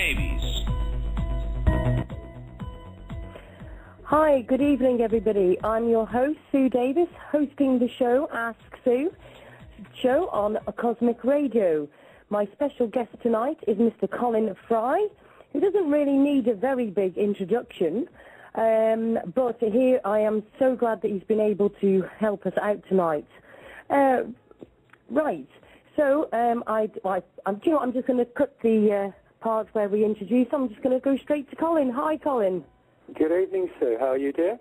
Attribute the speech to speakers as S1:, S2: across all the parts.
S1: Davies.
S2: Hi, good evening, everybody. I'm your host, Sue Davies, hosting the show Ask Sue, show on Cosmic Radio. My special guest tonight is Mr. Colin Fry, who doesn't really need a very big introduction, but here I am so glad that he's been able to help us out tonight. Right, so I'm just going to cut the part where we introduce. I'm just going to go straight to Colin. Hi, Colin.
S3: Good evening, Sue. How are you, dear?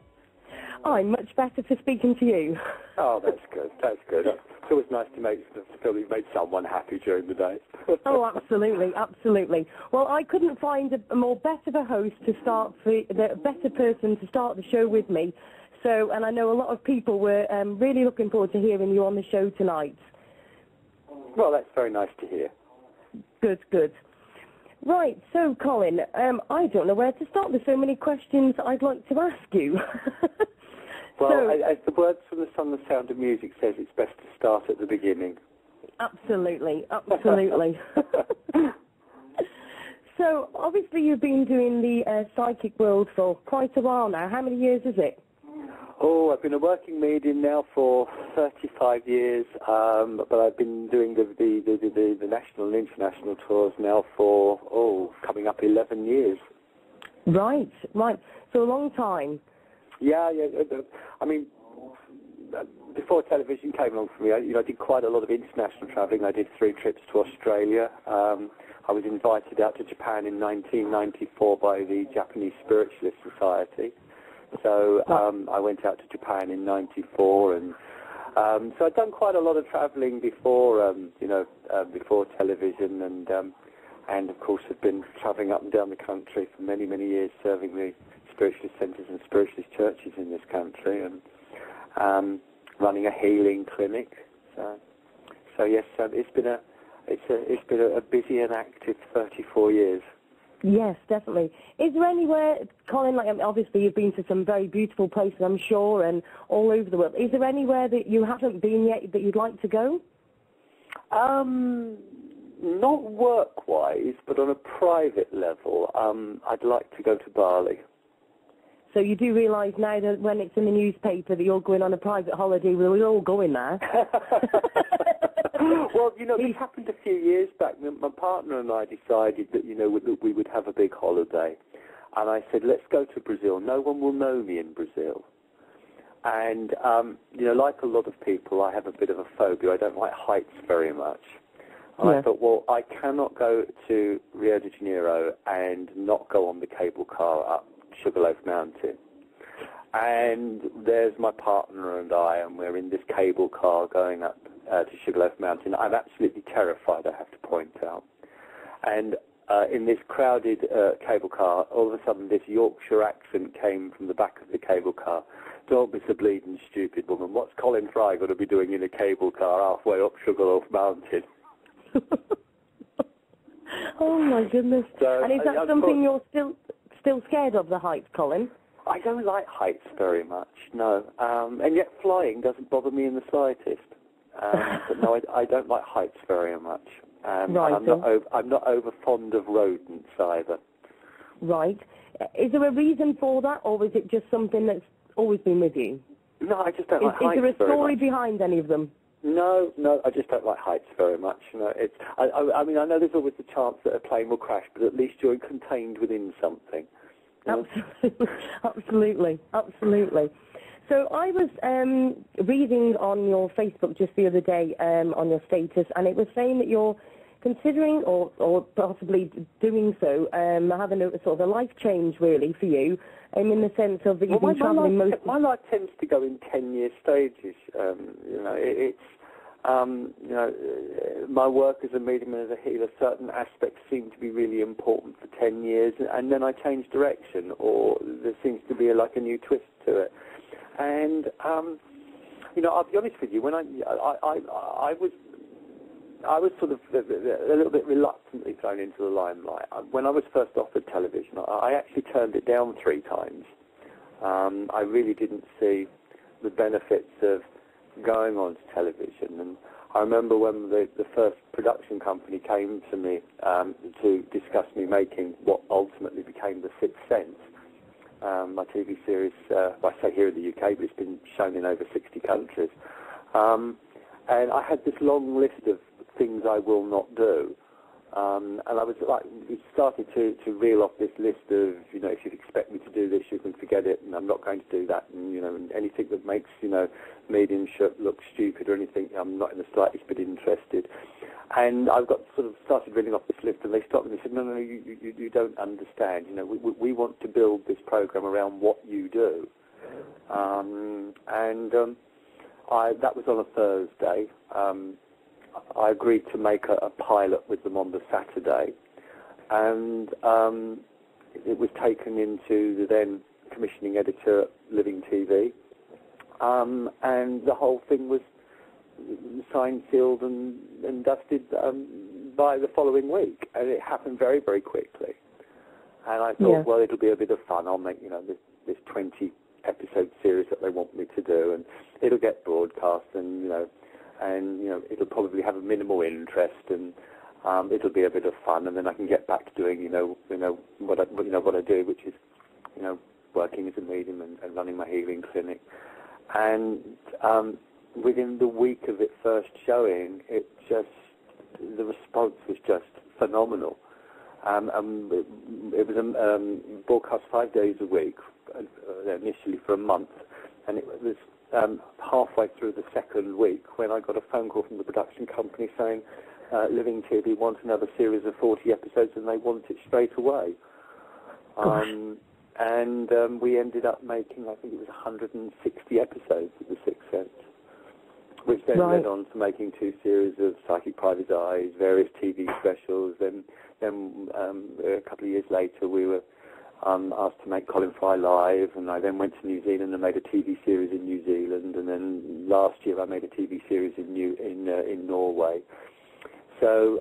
S2: I'm much better for speaking to you.
S3: Oh, that's good. That's good. It's always nice to feel you've made someone happy during the day.
S2: Oh, absolutely, absolutely. Well, I couldn't find a more better host to start, the better person to start the show with me. So, and I know a lot of people were really looking forward to hearing you on the show tonight.
S3: Well, that's very nice to hear.
S2: Good, good. Right, so Colin, I don't know where to start. There's so many questions I'd like to ask you.
S3: Well,
S2: so,
S3: as the words from the Song, the Sound of Music says, it's best to start at the beginning.
S2: Absolutely, absolutely. So, obviously you've been doing the psychic world for quite a while now. How many years is it?
S3: Oh, I've been a working medium now for 35 years, but I've been doing the national and international tours now for, coming up 11 years.
S2: Right, right. So a long time.
S3: Yeah. I mean, before television came along for me, I did quite a lot of international travelling. I did 3 trips to Australia. I was invited out to Japan in 1994 by the Japanese Spiritualist Society. So I went out to Japan in '94, and so I'd done quite a lot of travelling before, before television, and of course had been travelling up and down the country for many, many years, serving the spiritualist centres and spiritualist churches in this country, and running a healing clinic. So yes, it's been a busy and active 34 years.
S2: Yes, definitely. Is there anywhere, Colin, obviously you've been to some very beautiful places, I'm sure, and all over the world. Is there anywhere that you haven't been yet that you'd like to go?
S3: Not work-wise, but on a private level, I'd like to go to Bali.
S2: So you do realise now that when it's in the newspaper that you're going on a private holiday, we're all going there.
S3: Well, this happened a few years back. My partner and I decided that, we would have a big holiday. And I said, let's go to Brazil. No one will know me in Brazil. And, like a lot of people, I have a bit of a phobia. I don't like heights very much. And I thought, well, I cannot go to Rio de Janeiro and not go on the cable car up Sugarloaf Mountain. And there's my partner and I, and we're in this cable car going up to Sugarloaf Mountain. I'm absolutely terrified, I have to point out. And in this crowded cable car, all of a sudden this Yorkshire accent came from the back of the cable car. Don't be so bleeding stupid, woman. What's Colin Fry going to be doing in a cable car halfway up Sugarloaf Mountain?
S2: Oh, my goodness.
S3: So,
S2: and is that something you're still scared of, the heights, Colin?
S3: I don't like heights very much, no. And yet flying doesn't bother me in the slightest. But no, I don't like heights very much.
S2: Right.
S3: I'm not over fond of rodents either.
S2: Right. Is there a reason for that, or is it just something that's always been with you?
S3: No, I just don't like heights very much.
S2: Is there a story behind any of them?
S3: No, I just don't like heights very much. I mean, I know there's always the chance that a plane will crash, but at least you're contained within something.
S2: Absolutely. So I was reading on your Facebook just the other day on your status, and it was saying that you're considering or possibly doing so, having a sort of a life change really for you, in the sense of that you've been travelling most.
S3: My life tends to go in 10-year stages. My work as a medium and as a healer, certain aspects seem to be really important for 10 years, and then I change direction, or there seems to be like a new twist to it. And I'll be honest with you. When I was sort of a little bit reluctantly thrown into the limelight. When I was first offered television, I actually turned it down 3 times. I really didn't see the benefits of going on to television, and I remember when the first production company came to me to discuss me making what ultimately became The Sixth Sense, my TV series, I say here in the UK, but it's been shown in over 60 countries. And I had this long list of things I will not do. And I was like, it started to reel off this list of, you know, if you expect me to do this, you can forget it, and I'm not going to do that. And, you know, and anything that makes, you know, mediumship look stupid or anything, I'm not in the slightest bit interested. And I've got sort of started reeling off this list, and they stopped me and they said, no, you don't understand. You know, we want to build this program around what you do. That was on a Thursday. I agreed to make a pilot with them on the Saturday, and it was taken into the then commissioning editor at Living TV, and the whole thing was signed, sealed, and dusted by the following week, and it happened very, very quickly. And I thought, well, it'll be a bit of fun. I'll make, you know, this 20-episode series that they want me to do, and it'll get broadcast, and you know, it'll probably have a minimal interest, and it'll be a bit of fun, and then I can get back to doing, what I do, which is, you know, working as a medium and running my healing clinic. And within the week of it first showing, the response was just phenomenal. It was broadcast 5 days a week, initially for a month, and it was halfway through the second week when I got a phone call from the production company saying Living TV want another series of 40 episodes, and they want it straight away. And we ended up making, I think it was 160 episodes of The Sixth Sense, which then led on to making 2 series of Psychic Private Eyes, various TV specials. Then a couple of years later, we were asked to make Colin Fry live, and I then went to New Zealand and made a TV series in New Zealand, and then last year I made a TV series in Norway. So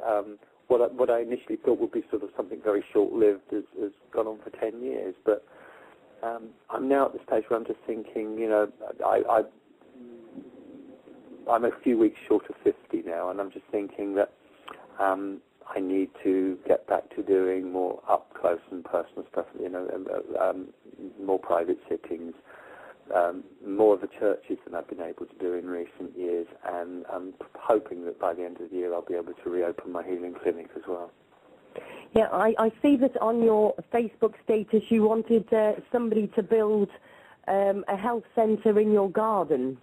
S3: what I initially thought would be sort of something very short-lived has gone on for 10 years. But I'm now at the stage where I'm just thinking, you know, I'm a few weeks short of 50 now, and I'm just thinking that I need to get back to doing more up-close and personal stuff, you know, more private sittings, more of the churches than I've been able to do in recent years, and I'm hoping that by the end of the year I'll be able to reopen my healing clinic as well.
S2: Yeah, I see that on your Facebook status you wanted somebody to build a health centre in your garden.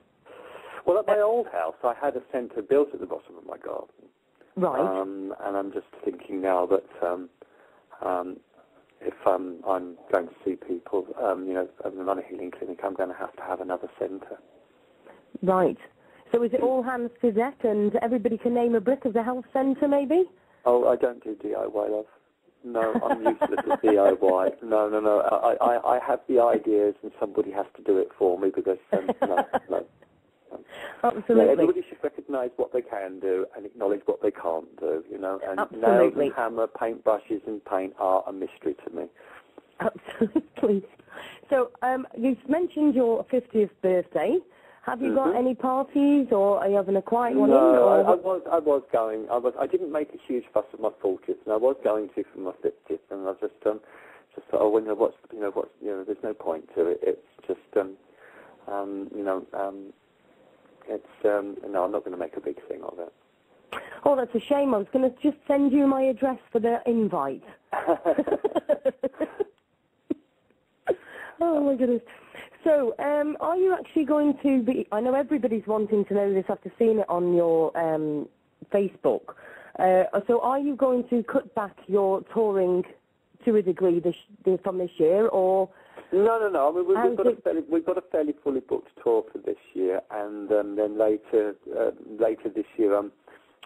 S3: Well, at my old house I had a centre built at the bottom of my garden.
S2: Right.
S3: And I'm just thinking now that if I'm going to see people, you know, and run a healing clinic, I'm going to have another centre. Right.
S2: So is it all hands to deck, and everybody can name a brick of the health centre, maybe?
S3: Oh, I don't do DIY, love. No, I'm useless at DIY. No. I have the ideas, and somebody has to do it for me, because no.
S2: Absolutely.
S3: Yeah, everybody should recognise what they can do and acknowledge what they can't do, you know. And
S2: Absolutely.
S3: nails and hammer, paintbrushes and paint are a mystery to me.
S2: Absolutely. So you've mentioned your 50th birthday. Have you got any parties, or are you having a quiet one?
S3: No, I was going. I didn't make a huge fuss of my 40th, and I was going to for my 50th, and I just thought, oh, well, there's no point to it. It's just, no, I'm not going to make a big thing of it.
S2: Oh, that's a shame. I was going to just send you my address for the invite. Oh, my goodness. So, are you actually going to be... I know everybody's wanting to know this after seeing it on your Facebook. So are you going to cut back your touring to a degree from this year, or...
S3: No. I mean, we've got a fairly fully booked tour for this year, and then later this year I'm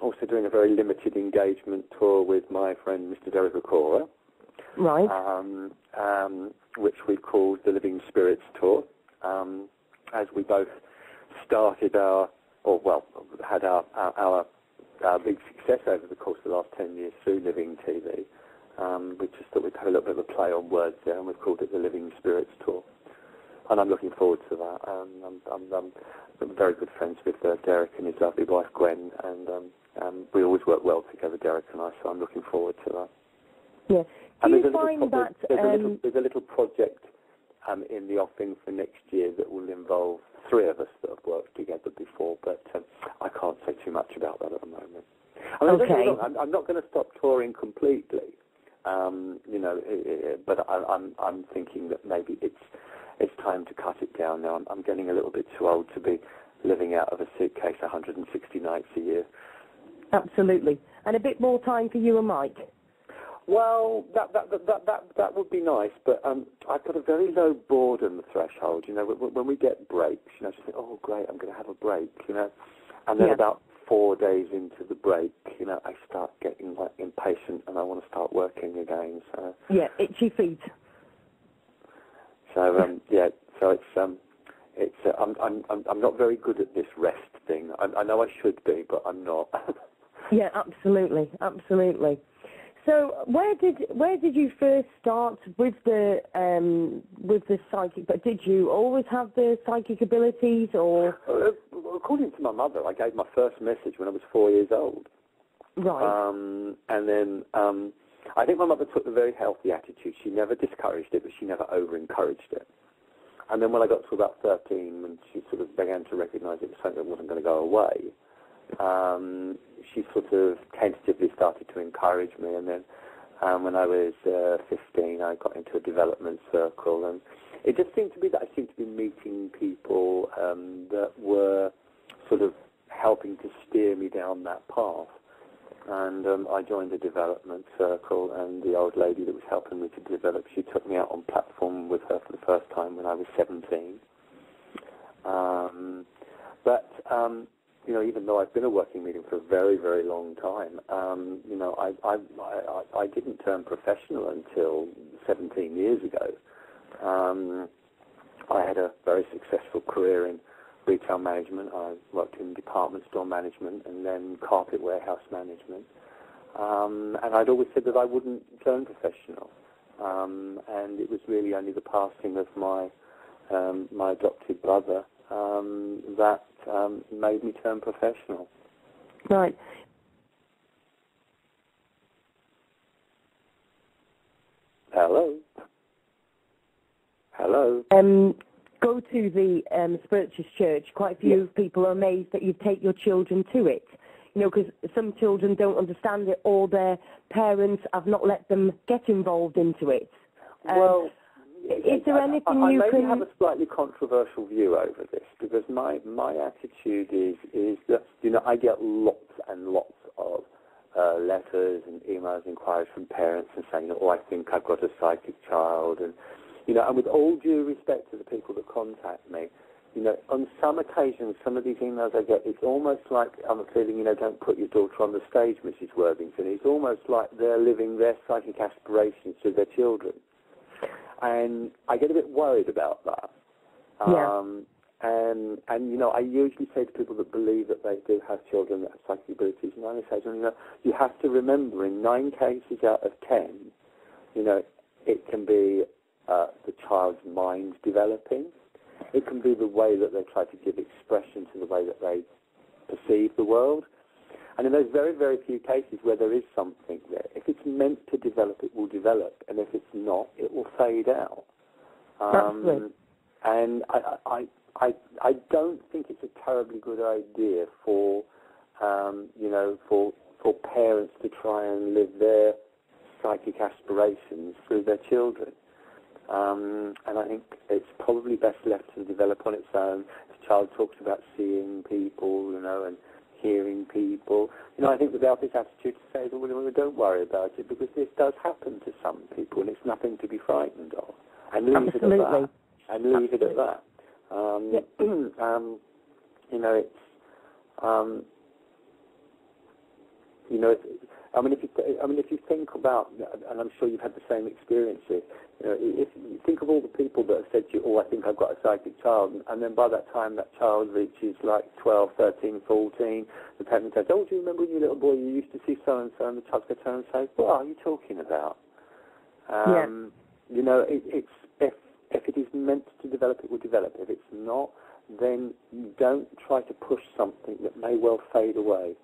S3: also doing a very limited engagement tour with my friend Mr. Derek Okora.
S2: Right.
S3: Which we've called the Living Spirits Tour, as we both started had our big success over the course of the last 10 years through Living TV. We just thought we'd have a little bit of a play on words there, and we've called it the Living Spirits Tour. and I'm looking forward to that. I'm very good friends with Derek and his lovely wife Gwen, and we always work well together, Derek and I. So I'm looking forward to that.
S2: Yeah.
S3: And
S2: Do you find that
S3: there's a little project in the offing for next year that will involve three of us that have worked together before, but I can't say too much about that at the moment. I mean,
S2: okay.
S3: I'm not going to stop touring completely, but I'm thinking that maybe it's time to cut it down now. I'm getting a little bit too old to be living out of a suitcase 160 nights a year.
S2: Absolutely. And a bit more time for you and Mike.
S3: Well, that would be nice, but I've got a very low boredom threshold. When we get breaks, I just think, oh, great, I'm going to have a break, and then about 4 days into the break, I start getting impatient and I want to start working again. So
S2: yeah, itchy feet.
S3: So it's I'm not very good at this rest thing. I know I should be, but I'm not.
S2: Yeah, absolutely. So where did you first start with the psychic? But did you always have the psychic abilities, or?
S3: According to my mother, I gave my first message when I was 4 years old.
S2: Right.
S3: And then I think my mother took a very healthy attitude. She never discouraged it, but she never over-encouraged it. And then when I got to about 13, when she sort of began to recognise it was something that wasn't going to go away, she sort of tentatively started to encourage me. And then when I was 15, I got into a development circle, and it just seemed to be that I seemed to be meeting people that were sort of helping to steer me down that path. And I joined a development circle, and the old lady that was helping me to develop, she took me out on platform with her for the first time when I was 17. Even though I've been a working medium for a very, very long time, I didn't turn professional until 17 years ago. I had a very successful career in retail management. I worked in department store management and then carpet warehouse management. And I'd always said that I wouldn't turn professional. And it was really only the passing of my adopted brother that made me turn professional.
S2: Right.
S3: Hello?
S2: Go to the Spiritualist Church. Quite a few people are amazed that you take your children to it. Because some children don't understand it, or their parents have not let them get involved into it.
S3: Well,
S2: is there anything
S3: I
S2: you
S3: maybe
S2: can...
S3: have a slightly controversial view over this, because my attitude is that, I get lots and lots of letters and emails, inquiries from parents and saying, oh, I think I've got a psychic child, and and with all due respect to the people that contact me, on some occasions, some of these emails I get, it's almost like I'm feeling, don't put your daughter on the stage, Mrs. Worthington. It's almost like they're living their psychic aspirations to their children. And I get a bit worried about that. And I usually say to people that believe that they do have children that have psychic abilities, and I say to them, you have to remember, in 9 cases out of 10, it can be the child's mind developing. It can be the way that they try to give expression to the way that they perceive the world. And in those very, very few cases where there is something there, if it's meant to develop, it will develop. And if it's not, it will fade out. And I don't think it's a terribly good idea for parents to try and live their psychic aspirations through their children. And I think it's probably best left to develop on its own. The child talks about seeing people, and hearing people. I think without this attitude to say, well, don't worry about it, because this does happen to some people, and it's nothing to be frightened of. And leave it at that. And leave it at that. If you think about, and I'm sure you've had the same experiences, if you think of all the people that have said to you, oh, I think I've got a psychic child, and then by that time that child reaches like 12, 13, 14, the parent says, oh, do you remember when you were a little boy you used to see so-and-so, and the child's going to turn and say, what are you talking about? If it is meant to develop, it will develop. If it's not, then you don't try to push something that may well fade away.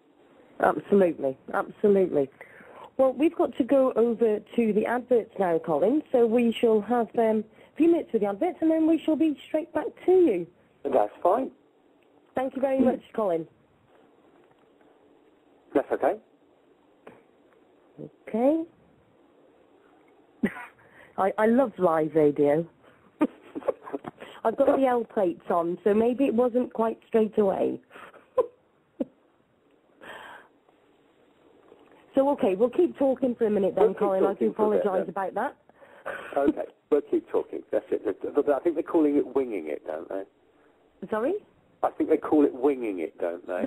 S2: Absolutely, absolutely. Well, we've got to go over to the adverts now, Colin, so we shall have a few minutes with the adverts, and then we shall be straight back to you.
S3: That's fine.
S2: Thank you very much, Colin.
S3: That's okay.
S2: Okay. I love live radio. I've got the L plates on, so maybe it wasn't quite straight away. So, okay, we'll keep talking for a minute then, Colin. I do apologise about that.
S3: Okay, we'll keep talking. That's it. But I think they're calling it winging it, don't they?
S2: Sorry?
S3: I think they call it winging it, don't they?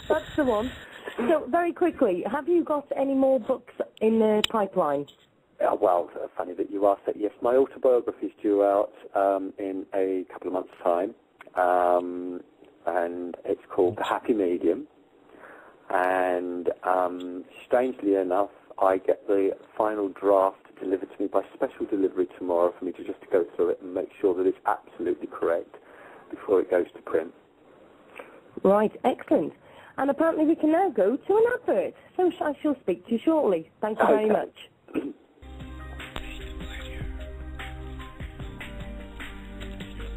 S2: That's the one. So, very quickly, have you got any more books in the pipeline?
S3: Well, funny that you asked that. Yes, my autobiography is due out in a couple of months' time, and it's called The Happy Medium. And strangely enough, I get the final draft delivered to me by special delivery tomorrow for me to just go through it and make sure that it's absolutely correct before it goes to print.
S2: Right, excellent. And apparently we can now go to an advert, so I shall speak to you shortly. Thank you very much.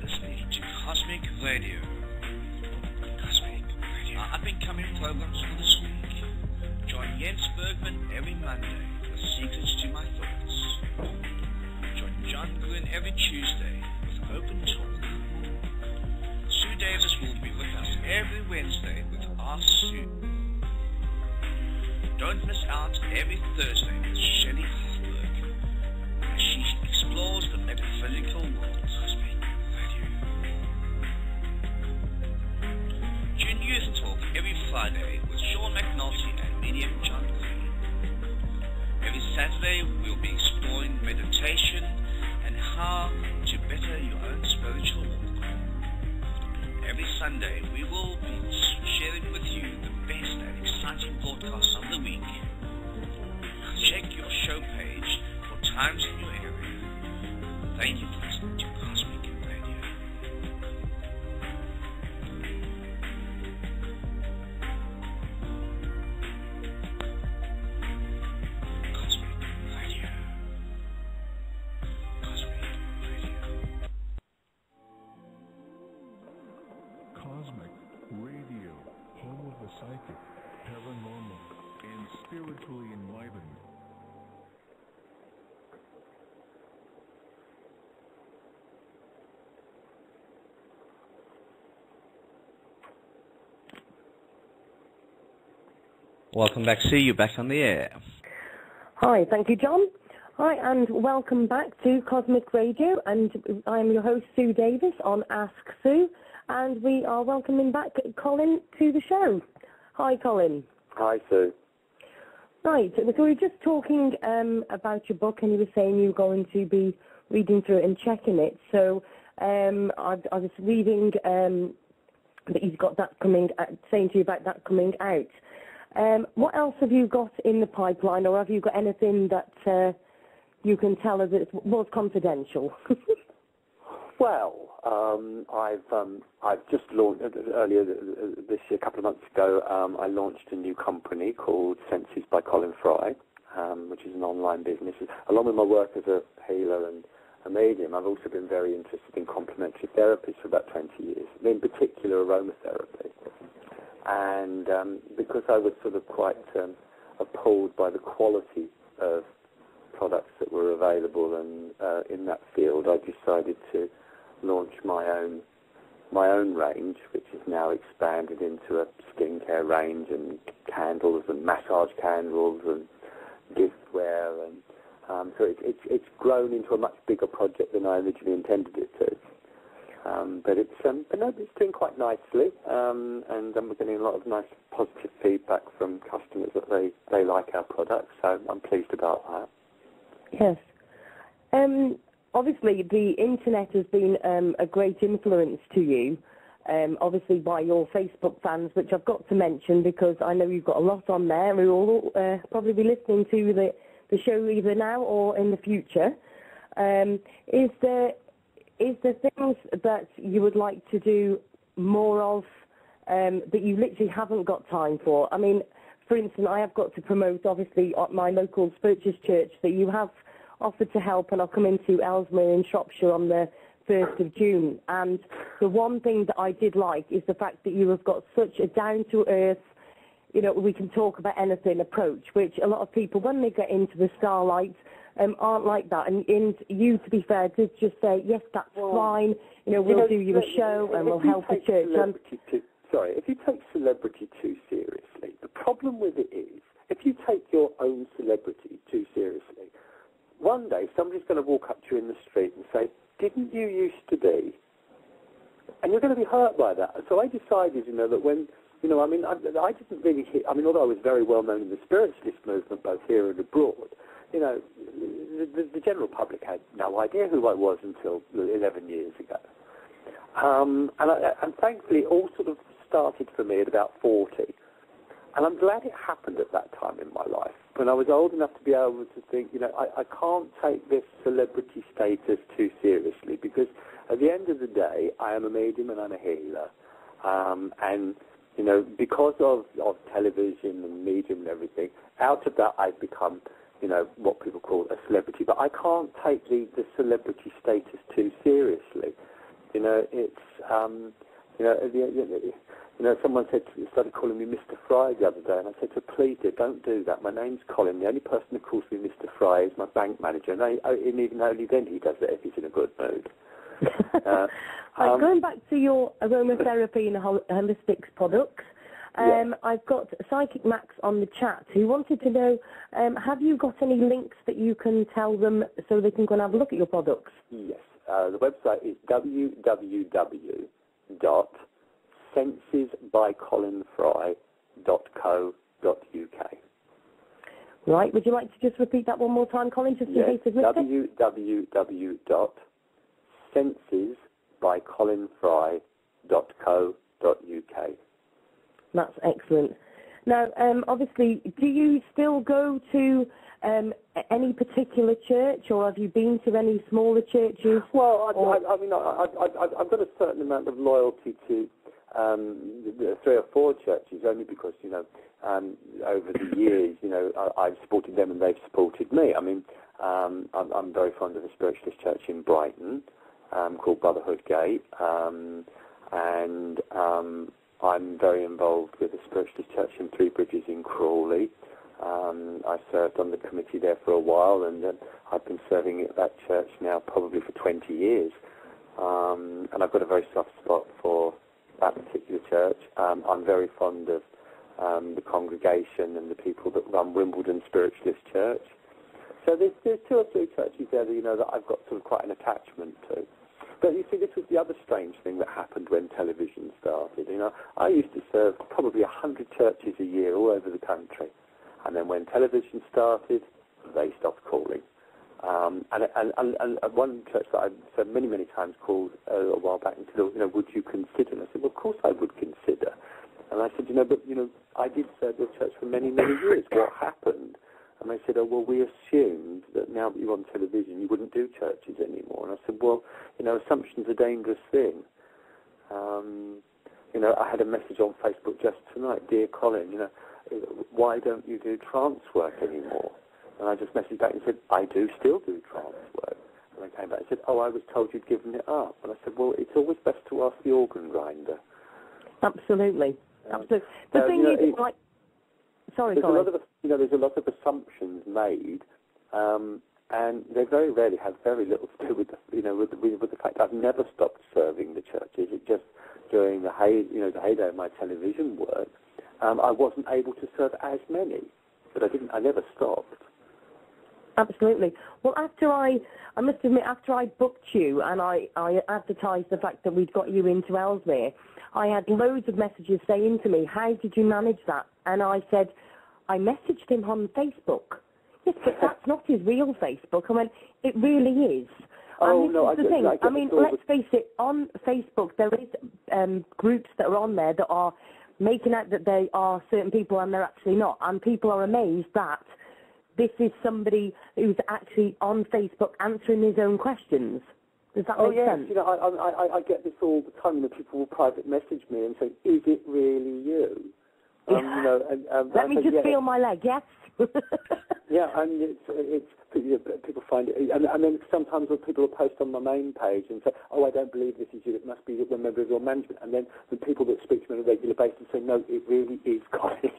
S1: Listening to Cosmic Radio. Cosmic Radio. Up-and-coming programs for this week. Join Jens Bergman every Monday with Secrets to My Thoughts. Join John Green every Tuesday with Open Talk. Sue Davies will be with us every Wednesday with Ask Sue. Don't miss out every Thursday with Shelley Hoffberg as she explores the metaphysical world. Cosmic Radio. Tune Youth Talk every Friday with Sean Mclaughlin and medium John Green. Every Saturday we'll be exploring meditation and how to better your own spiritual walk. Every Sunday, we will be sharing with you the best and exciting broadcasts of the week. Check your show page for times in your area. Thank you for listening to Cosmic Radio. Cosmic Radio. Cosmic Radio.
S4: Cosmic Radio, home of the psychic, paranormal, and spiritually enlivened.
S1: Welcome back, Sue. You're back on the air.
S2: Hi, thank you, John. Hi, and welcome back to Cosmic Radio, and I am your host, Sue Davies, on Ask Sue, and we are welcoming back Colin to the show. Hi, Colin.
S3: Hi, Sue.
S2: Right, so we were just talking about your book, and you were saying you were going to be reading through it and checking it, so I was reading that you've got that coming, saying to you about that coming out. What else have you got in the pipeline, or have you got anything that you can tell us that was confidential?
S3: Well, I've just launched earlier this year, a couple of months ago. I launched a new company called Senses by Colin Fry, which is an online business. Along with my work as a healer and a medium, I've also been very interested in complementary therapies for about 20 years, in particular aromatherapy. And because I was sort of quite appalled by the quality of products that were available and in that field, I decided to launch my own range, which is now expanded into a skincare range and candles and massage candles and giftware, and so it's grown into a much bigger project than I originally intended it to. But it's doing quite nicely, and we're getting a lot of nice positive feedback from customers that they like our products, so I'm pleased about that.
S2: Yes. Obviously, the internet has been a great influence to you, obviously by your Facebook fans, which I've got to mention because I know you've got a lot on there who will probably be listening to the show either now or in the future. Is there things that you would like to do more of that you literally haven't got time for? I mean, for instance, I have got to promote, obviously, at my local Spiritualist church that you have offered to help, and I'll come into Ellesmere in Shropshire on the 1st of June. And the one thing that I did like is the fact that you have got such a down-to-earth, you know, we can talk about anything approach, which a lot of people, when they get into the Starlight, aren't like that. And you, to be fair, did just say, yes, that's fine, you know, we'll do you a show and we'll help the church.
S3: If you take celebrity too seriously, the problem with it is, if you take your own celebrity too seriously, one day somebody's going to walk up to you in the street and say, didn't you used to be? And you're going to be hurt by that. So I decided, you know, that when, you know, I mean, I didn't really hit, I mean, although I was very well known in the Spiritualist movement, both here and abroad, you know, the general public had no idea who I was until 11 years ago. And thankfully, it all sort of started for me at about 40. And I'm glad it happened at that time in my life, when I was old enough to be able to think, you know, I can't take this celebrity status too seriously, because at the end of the day, I am a medium and I'm a healer. And, you know, because of television and medium and everything, out of that I've become, you know, what people call a celebrity. But I can't take the celebrity status too seriously. You know, it's, you know, someone started calling me Mr. Fry the other day, and I said to her, please, dear, don't do that. My name's Colin. The only person who calls me Mr. Fry is my bank manager, and even only then he does it if he's in a good mood.
S2: Going back to your aromatherapy and holistics products, I've got Psychic Max on the chat who wanted to know, have you got any links that you can tell them so they can go and have a look at your products?
S3: Yes. The website is www.sensesbycolinfry.co.uk.
S2: Right. Would you like to just repeat that one more time, Colin, just in case I've missed it?
S3: www.sensesbycolinfry.co.uk.
S2: That's excellent. Now, obviously, do you still go to any particular church, or have you been to any smaller churches?
S3: Well, I've got a certain amount of loyalty to 3 or 4 churches, only because, you know, over the years, you know, I've supported them and they've supported me. I mean, I'm very fond of a Spiritualist church in Brighton called Brotherhood Gate, and I'm very involved with a Spiritualist church in Three Bridges in Crawley. I served on the committee there for a while, and I've been serving at that church now probably for 20 years. And I've got a very soft spot for that particular church. I'm very fond of the congregation and the people that run Wimbledon Spiritualist Church. So there's 2 or 3 churches there that, you know, that I've got sort of quite an attachment to. But you see, this was the other strange thing that happened when television started. You know, I used to serve probably 100 churches a year all over the country. And then when television started, they stopped calling. And one church that I've said many, many times called a while back and said, you know, would you consider? And I said, well, of course I would consider. And I said, you know, but, you know, I did serve your church for many, many years. What happened? And they said, oh, well, we assumed that now that you're on television, you wouldn't do churches anymore. And I said, well, you know, assumption's a dangerous thing. You know, I had a message on Facebook just tonight, dear Colin, you know, why don't you do trance work anymore? And I just messaged back and said, I do still do trance work. And they came back and said, oh, I was told you'd given it up. And I said, well, it's always best to ask the organ grinder.
S2: Absolutely. Absolutely. The thing is, like, sorry, Colin.
S3: There's a lot of assumptions made, and they very rarely have very little to do with the fact I've never stopped serving the churches. It just during the heyday of my television work, I wasn't able to serve as many, but I never stopped.
S2: Absolutely. Well, I must admit, after I booked you and I advertised the fact that we'd got you into Ellesmere, I had loads of messages saying to me, how did you manage that? And I said, I messaged him on Facebook. Yes, but that's not his real Facebook. I went, it really is.
S3: Oh,
S2: and
S3: no,
S2: this is the thing. I mean, let's face it, on Facebook there is groups that are on there that are making out that they are certain people and they're actually not. And people are amazed that this is somebody who's actually on Facebook answering his own questions. Does that make sense?
S3: You know, I get this all the time. You know, people will private message me and say, "Is it really you?" You know, and
S2: let me just feel my leg. Yes.
S3: Yeah, and it's people find it, and then sometimes when people will post on my main page and say, "Oh, I don't believe this is you. It must be a member of your management." And then the people that speak to me on a regular basis say, "No, it really is Colin."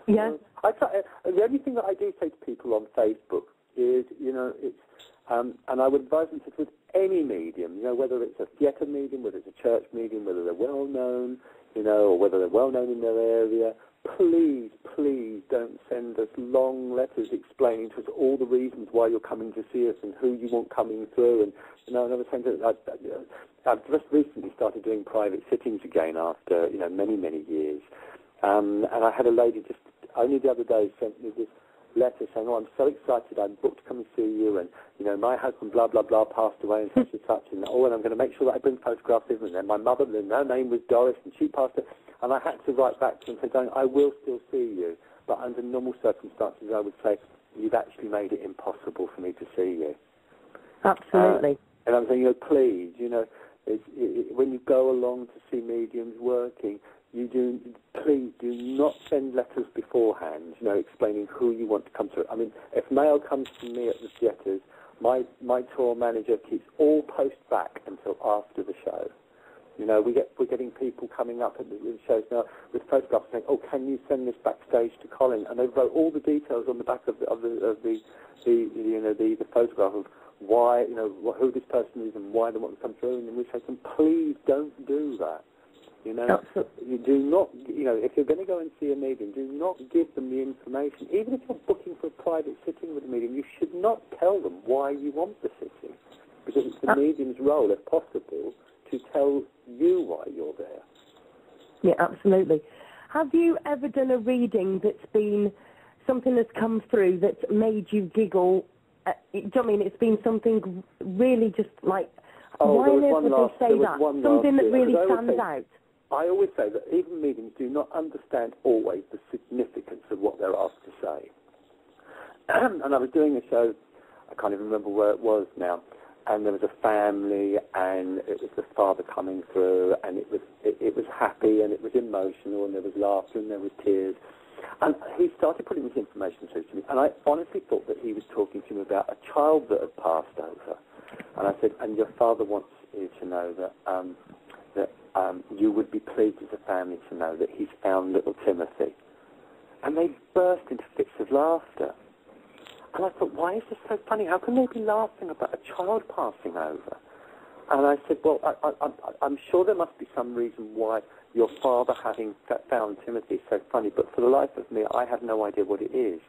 S2: Yeah.
S3: The only thing that I do say to people on Facebook is, you know, it's, and I would advise them to, with any medium, you know, whether it's a theatre medium, whether it's a church medium, whether they're well known, you know, or whether they're well known in their area, please, please don't send us long letters explaining to us all the reasons why you're coming to see us and who you want coming through. And, you know, I've just recently started doing private sittings again after, you know, many, many years. And I had a lady just only the other day sent me this letter saying, "Oh, I'm so excited, I'm booked to come and see you, and, you know, my husband, blah, blah, blah, passed away and such and such, and, oh, and I'm going to make sure that I bring photographs with me, and then my mother, and her name was Doris, and she passed away." And I had to write back to her and say, "Darling, I will still see you, but under normal circumstances, I would say, you've actually made it impossible for me to see you."
S2: Absolutely.
S3: And I'm saying, you know, please, you know, when you go along to see mediums working, please do not send letters beforehand, you know, explaining who you want to come through. I mean, if mail comes to me at the theatres, my tour manager keeps all post back until after the show. You know, we're getting people coming up at the shows now with photographs saying, "Oh, can you send this backstage to Colin?" And they wrote all the details on the back of the photograph of why, you know, who this person is and why they want to come through. And then we say to them, please don't do that. You know, you do not, you know, if you're going to go and see a medium, do not give them the information. Even if you're booking for a private sitting with a medium, you should not tell them why you want the sitting, because it's the medium's role, if possible, to tell you why you're there.
S2: Yeah, absolutely. Have you ever done a reading that's been something that's come through that's made you giggle? Do you know what I mean? It's been something really just like, why on earth would they say that? Something that really stands out.
S3: I always say that even mediums do not understand always the significance of what they're asked to say. And I was doing a show, I can't even remember where it was now, and there was a family, and it was the father coming through, and it was happy, and it was emotional, and there was laughter, and there was tears. And he started putting this information through to me, and I honestly thought that he was talking to me about a child that had passed over. And I said, "And your father wants you to know that you would be pleased as a family to know that he's found little Timothy." And they burst into fits of laughter. And I thought, why is this so funny? How can they be laughing about a child passing over? And I said, well, I'm sure there must be some reason why your father having found Timothy is so funny, but for the life of me, I have no idea what it is.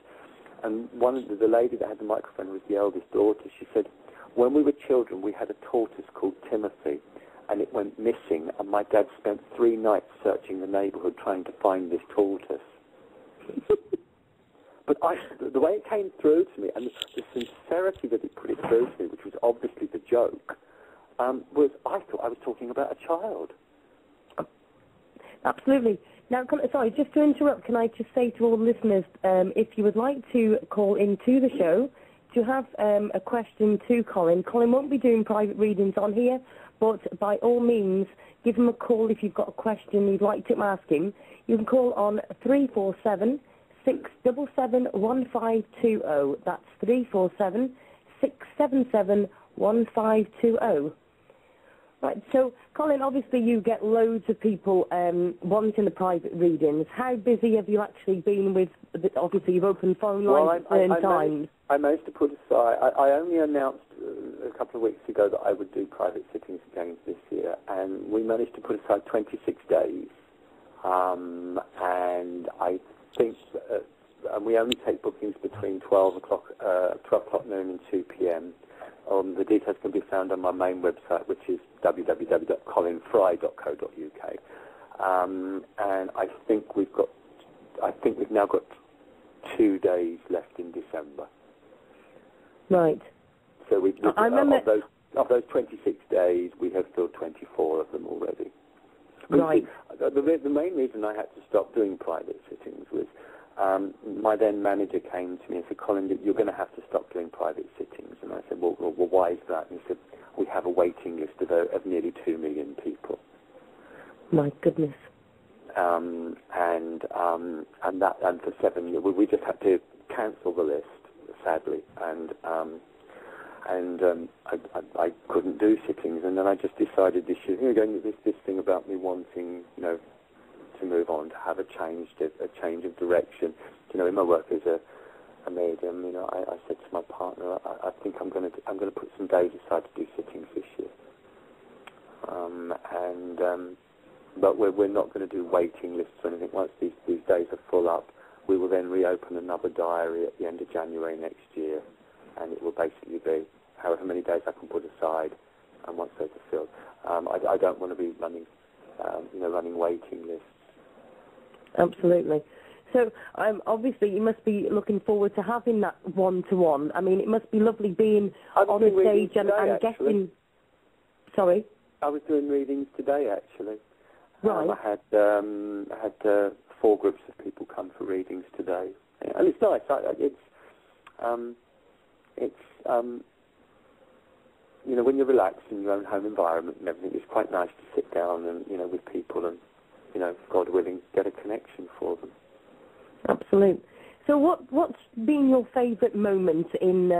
S3: And the lady that had the microphone was the eldest daughter. She said, when we were children, we had a tortoise called Timothy, and it went missing, and my dad spent 3 nights searching the neighbourhood trying to find this tortoise. But the way it came through to me, and the sincerity that it put it through to me, which was obviously the joke, was I thought I was talking about a child.
S2: Absolutely. Now, sorry, just to interrupt, can I just say to all listeners, if you would like to call into the show to have a question to Colin, Colin won't be doing private readings on here, but by all means, give him a call if you've got a question you'd like to ask him. You can call on 347-677-1520. That's 347-677-1520. Right, so, Colin, obviously you get loads of people wanting the private readings. How busy have you actually been with, obviously you've opened phone lines at certain times.
S3: I managed to put aside, I only announced a couple of weeks ago that I would do private sittings again this year, and we managed to put aside 26 days. And I think, and we only take bookings between 12 o'clock noon and 2 p.m. The details can be found on my main website, which is www.colinfry.co.uk. And I think we've now got 2 days left in December.
S2: Right.
S3: So of those 26 days, we have filled 24 of them already.
S2: Right.
S3: The main reason I had to stop doing private sittings was my then manager came to me and said, Colin, you're going to have to stop doing private sittings. And I said, well, why is that? And he said, we have a waiting list of nearly 2 million people.
S2: My goodness.
S3: And for 7 years, we just had to cancel the list, sadly, and I couldn't do sittings, and then I just decided this year, this thing about me wanting, to move on, to have a change of direction. In my work as a medium, I said to my partner, I think I'm going to put some days aside to do sittings this year, but we're not going to do waiting lists or anything. Once these days are full up, we will then reopen another diary at the end of January next year, and it will basically be however many days I can put aside, and once those are filled. I don't want to be running, running waiting lists.
S2: Absolutely. So obviously you must be looking forward to having that one-to-one. I mean, it must be lovely being on the stage and getting... Sorry?
S3: I was doing readings today, actually.
S2: Right.
S3: I had 4 groups of people come for readings today, and it's nice. When you're relaxed in your own home environment and everything, it's quite nice to sit down and with people and God willing, get a connection for them.
S2: Absolutely. So what's been your favourite moment in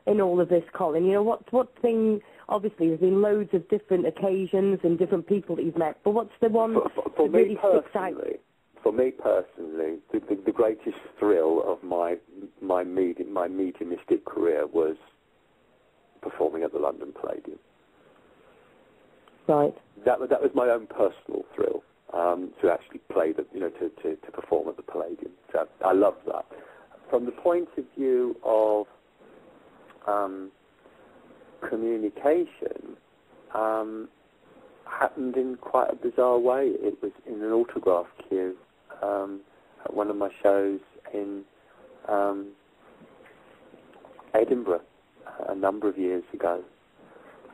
S2: all of this, Colin? What thing? Obviously, there's been loads of different occasions and different people that you've met, but what's the one that really sticks out?
S3: For me personally, the greatest thrill of my mediumistic career was performing at the London Palladium.
S2: Right.
S3: That was my own personal thrill, to actually play to perform at the Palladium. So I love that. From the point of view of communication, happened in quite a bizarre way. It was in an autograph queue at one of my shows in Edinburgh a number of years ago,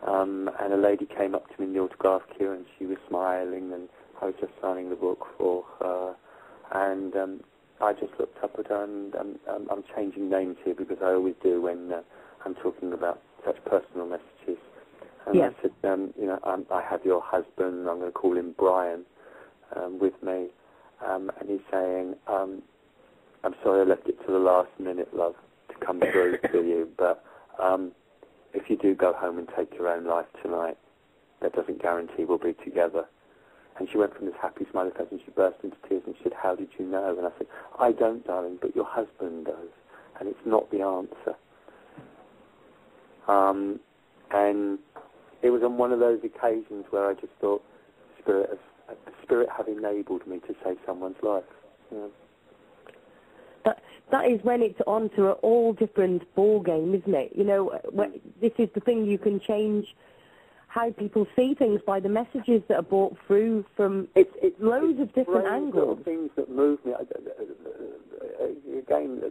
S3: and a lady came up to me in the autograph queue, and she was smiling, and I was just signing the book for her, and I just looked up at her, and I'm changing names here because I always do when I'm talking about such personal messages. And I said, I have your husband, I'm going to call him Brian, with me. And he's saying, I'm sorry I left it to the last minute, love, to come through to you, but if you do go home and take your own life tonight, that doesn't guarantee we'll be together. And she went from this happy, smiley face, and she burst into tears, and she said, how did you know? And I said, I don't, darling, but your husband does, and it's not the answer. And it was on one of those occasions where I just thought, Spirit have enabled me to save someone's life.
S2: That is when it's on to an all different ball game, isn't it? This is the thing, you can change how people see things by the messages that are brought through from loads of different angles.
S3: Things that move me. Again,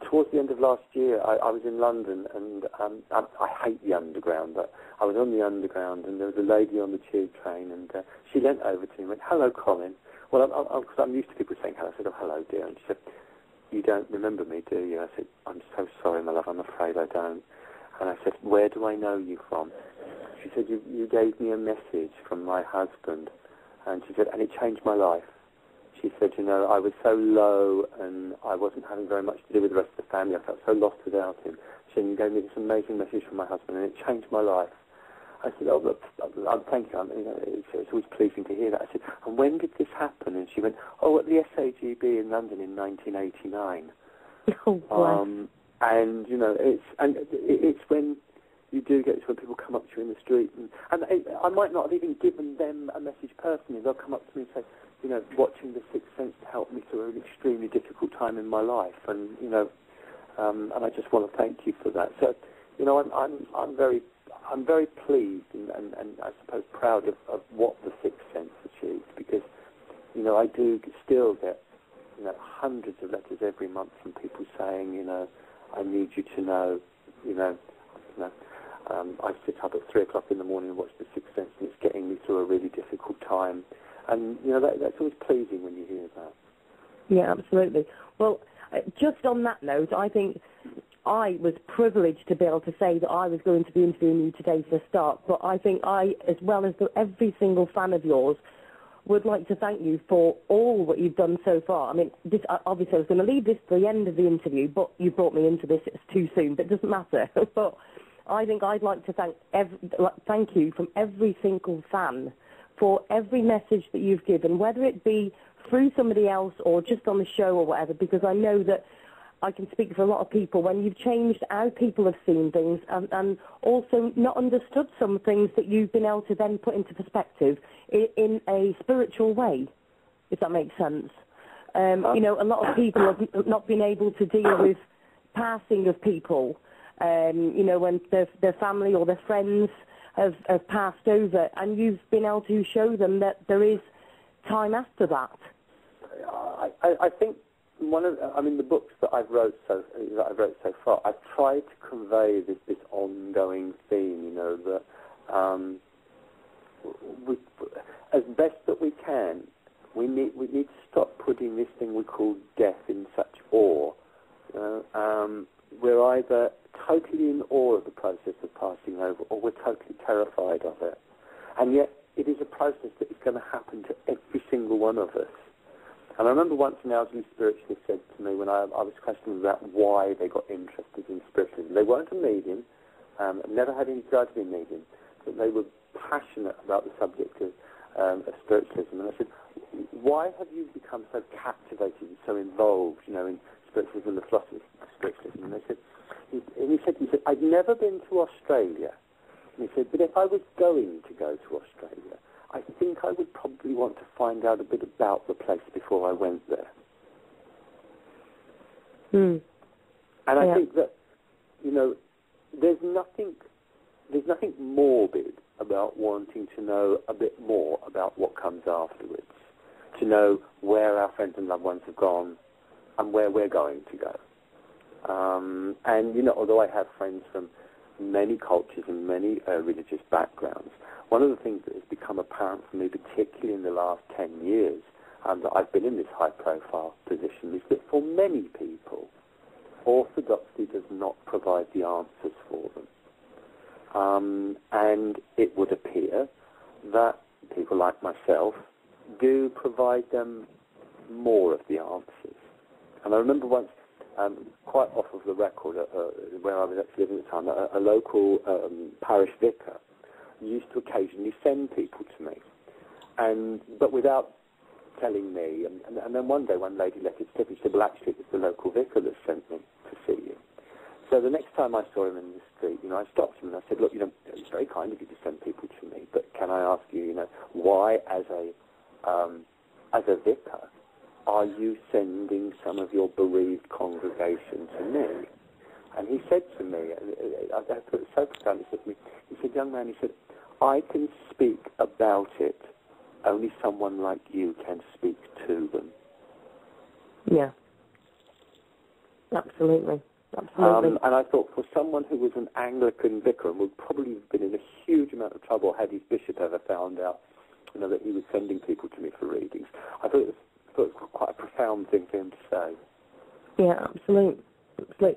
S3: towards the end of last year, I was in London, and I hate the Underground, but I was on the Underground, and there was a lady on the tube train, and she leant over to me and went, hello, Colin. Well, because I'm used to people saying hello. I said, oh, hello, dear. And she said, you don't remember me, do you? I said, I'm so sorry, my love, I'm afraid I don't. And I said, where do I know you from? She said, you gave me a message from my husband. And she said, and it changed my life. She said, I was so low and I wasn't having very much to do with the rest of the family. I felt so lost without him. She said, you gave me this amazing message from my husband and it changed my life. I said, oh, look, thank you. It's always pleasing to hear that. I said, and when did this happen? And she went, at the SAGB in London in 1989.
S2: Oh, wow.
S3: And, it's when you do get to when people come up to you in the street. And I might not have even given them a message personally. They'll come up to me and say, watching The Sixth Sense to help me through an extremely difficult time in my life. And, and I just want to thank you for that. So, I'm very pleased and I suppose proud of what The Sixth Sense achieved, because, I do still get, hundreds of letters every month from people saying, I need you to know, I sit up at 3 o'clock in the morning and watch The Sixth Sense, and it's getting me through a really difficult time. And, that's always pleasing when you hear that.
S2: Yeah, absolutely. Well, just on that note, I think I was privileged to be able to say that I was going to be interviewing you today for a start, but I think I, as well as every single fan of yours, would like to thank you for all that you've done so far. I mean, obviously I was going to leave this to the end of the interview, but you brought me into this, it's too soon, but it doesn't matter. But I think I'd like to thank you from every single fan for every message that you've given, whether it be through somebody else or just on the show or whatever, because I know that I can speak for a lot of people when you've changed how people have seen things and also not understood some things that you've been able to then put into perspective in a spiritual way, if that makes sense. You know, a lot of people have not been able to deal with passing of people, you know, when their family or their friends have passed over, and you've been able to show them that there is time after that.
S3: I think the books that I've wrote so far, I've tried to convey this ongoing theme, you know, that as best that we can, we need to stop putting this thing we call death in such awe. You know, we're either totally in awe of the process of passing over, or we're totally terrified of it, and yet it is a process that is going to happen to every single one of us. And I remember once an elderly spiritualist said to me when I was questioning about why they got interested in spiritualism. They weren't a medium, never had any desire to be a medium, but they were passionate about the subject of spiritualism. And I said, why have you become so captivated and so involved, you know, in spiritualism and the philosophy of spiritualism? And he said, I've never been to Australia. And he said, but if I was going to go to Australia, I think I would probably want to find out a bit about the place before I went there. And I think that, you know, there's nothing morbid about wanting to know a bit more about what comes afterwards, to know where our friends and loved ones have gone and where we're going to go. And, you know, although I have friends from many cultures and many religious backgrounds, one of the things that has become apparent for me, particularly in the last 10 years, that I've been in this high-profile position, is that for many people, orthodoxy does not provide the answers for them. And it would appear that people like myself do provide them more of the answers. And I remember once, quite off of the record, where I was actually living at the time, a local parish vicar used to occasionally send people to me, but without telling me. And then one day, one lady let it slip, and she said, well, actually, it was the local vicar that sent me to see you. So the next time I saw him in the street, you know, I stopped him and I said, look, you know, it's very kind of you to send people to me, but can I ask you, you know, why, as a vicar, are you sending some of your bereaved congregation to me? And he said to me, I thought it was so profound, he said, young man, he said, I can speak about it, only someone like you can speak to them.
S2: Yeah. Absolutely. Absolutely.
S3: And I thought for someone who was an Anglican vicar and would probably have been in a huge amount of trouble had his bishop ever found out, you know, that he was sending people to me for readings, I thought it was quite a profound thing for him to say.
S2: Yeah, absolutely.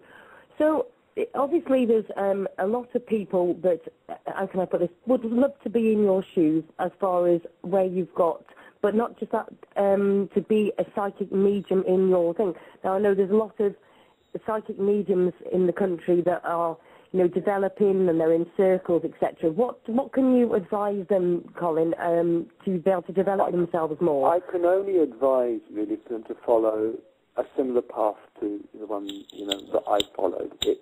S2: So, obviously there's a lot of people that, how can I put this, would love to be in your shoes as far as where you've got, but not just that, to be a psychic medium in your thing. Now, I know there's a lot of psychic mediums in the country that are, you know, developing and they're in circles, etc. What can you advise them, Colin, to be able to develop themselves more?
S3: I can only advise, really, for them to follow a similar path to the one, you know, that I followed. It's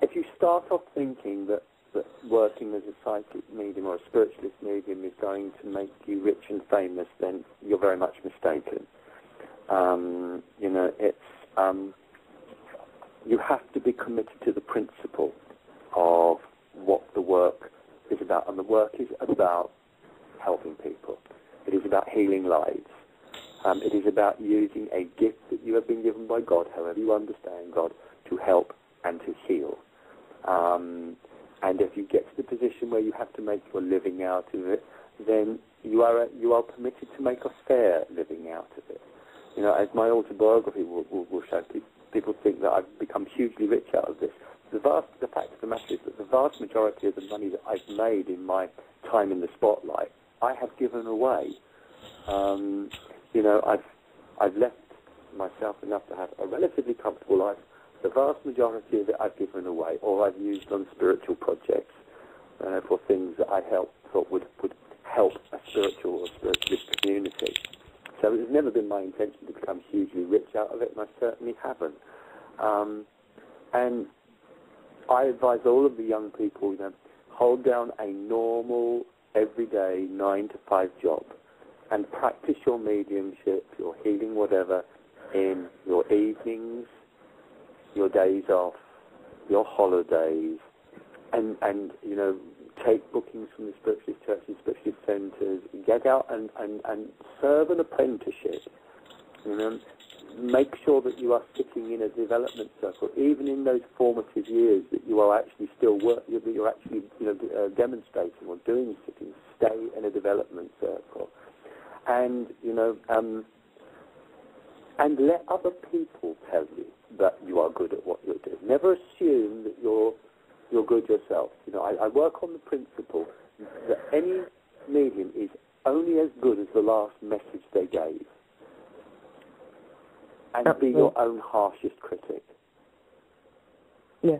S3: if you start off thinking that working as a psychic medium or a spiritualist medium is going to make you rich and famous, then you're very much mistaken. You know, it's you have to be committed to the principle of what the work is about, and the work is about helping people. It is about healing lives. It is about using a gift that you have been given by God, however you understand God, to help and to heal. And if you get to the position where you have to make your living out of it, then you are permitted to make a fair living out of it. You know, as my autobiography will show, people think that I've become hugely rich out of this. The fact of the matter is that the vast majority of the money that I've made in my time in the spotlight, I have given away. You know, I've left myself enough to have a relatively comfortable life. The vast majority of it I've given away, or I've used on spiritual projects for things that I thought would help a spiritual or spiritualist community. So it's never been my intention to become hugely rich out of it, and I certainly haven't. And I advise all of the young people, you know, hold down a normal, everyday 9-to-5 job and practice your mediumship, your healing, whatever, in your evenings, your days off, your holidays, and you know, take bookings from the spiritualist churches, spiritualist centres, get out and serve an apprenticeship. You know, make sure that you are sitting in a development circle, even in those formative years that you are actually still that you're actually, you know, demonstrating or doing sitting. Stay in a development circle, and you know, and let other people tell you that you are good at what you're doing. Never assume that you're good yourself. You know, I work on the principle that any medium is only as good as the last message they gave. And be your own harshest critic.
S2: Yeah.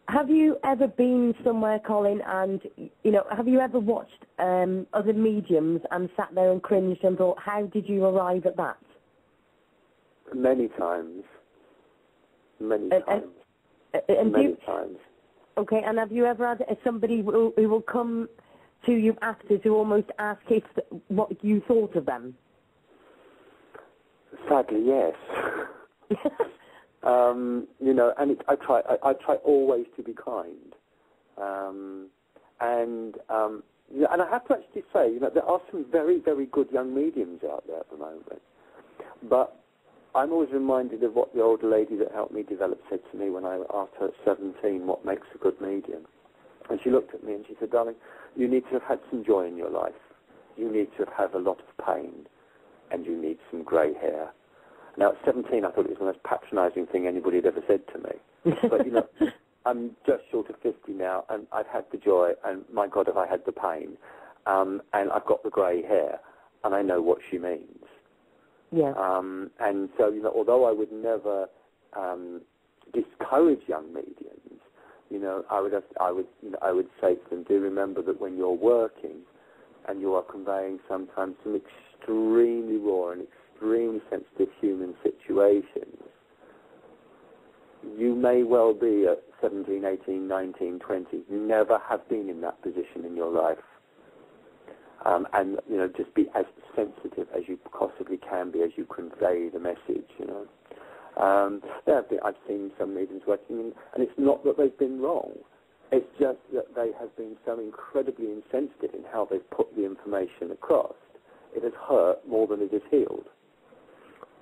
S2: Have you ever been somewhere, Colin, and, you know, have you ever watched other mediums and sat there and cringed and thought, how did you arrive at that?
S3: Many times. Many times.
S2: Okay, and have you ever had somebody who will come to you after to almost ask what you thought of them?
S3: Sadly, yes. You know, and I try always to be kind. And I have to actually say, you know, there are some very, very good young mediums out there at the moment. But I'm always reminded of what the older lady that helped me develop said to me when I asked her at 17 what makes a good medium. And she looked at me and she said, darling, you need to have had some joy in your life. You need to have had a lot of pain. And you need some grey hair. Now, at 17, I thought it was the most patronising thing anybody had ever said to me. But, you know, I'm just short of 50 now, and I've had the joy, and my God, have I had the pain. And I've got the grey hair, and I know what she means.
S2: Yeah.
S3: And so, you know, although I would never discourage young mediums, you know, I would say to them, do remember that when you're working and you are conveying sometimes some extremely raw and extremely sensitive human situations, you may well be at 17, 18, 19, 20. You never have been in that position in your life. And, you know, just be as sensitive as you possibly can be as you convey the message, you know. I've seen some mediums working, and it's not that they've been wrong. It's just that they have been so incredibly insensitive in how they've put the information across. It has hurt more than it has healed.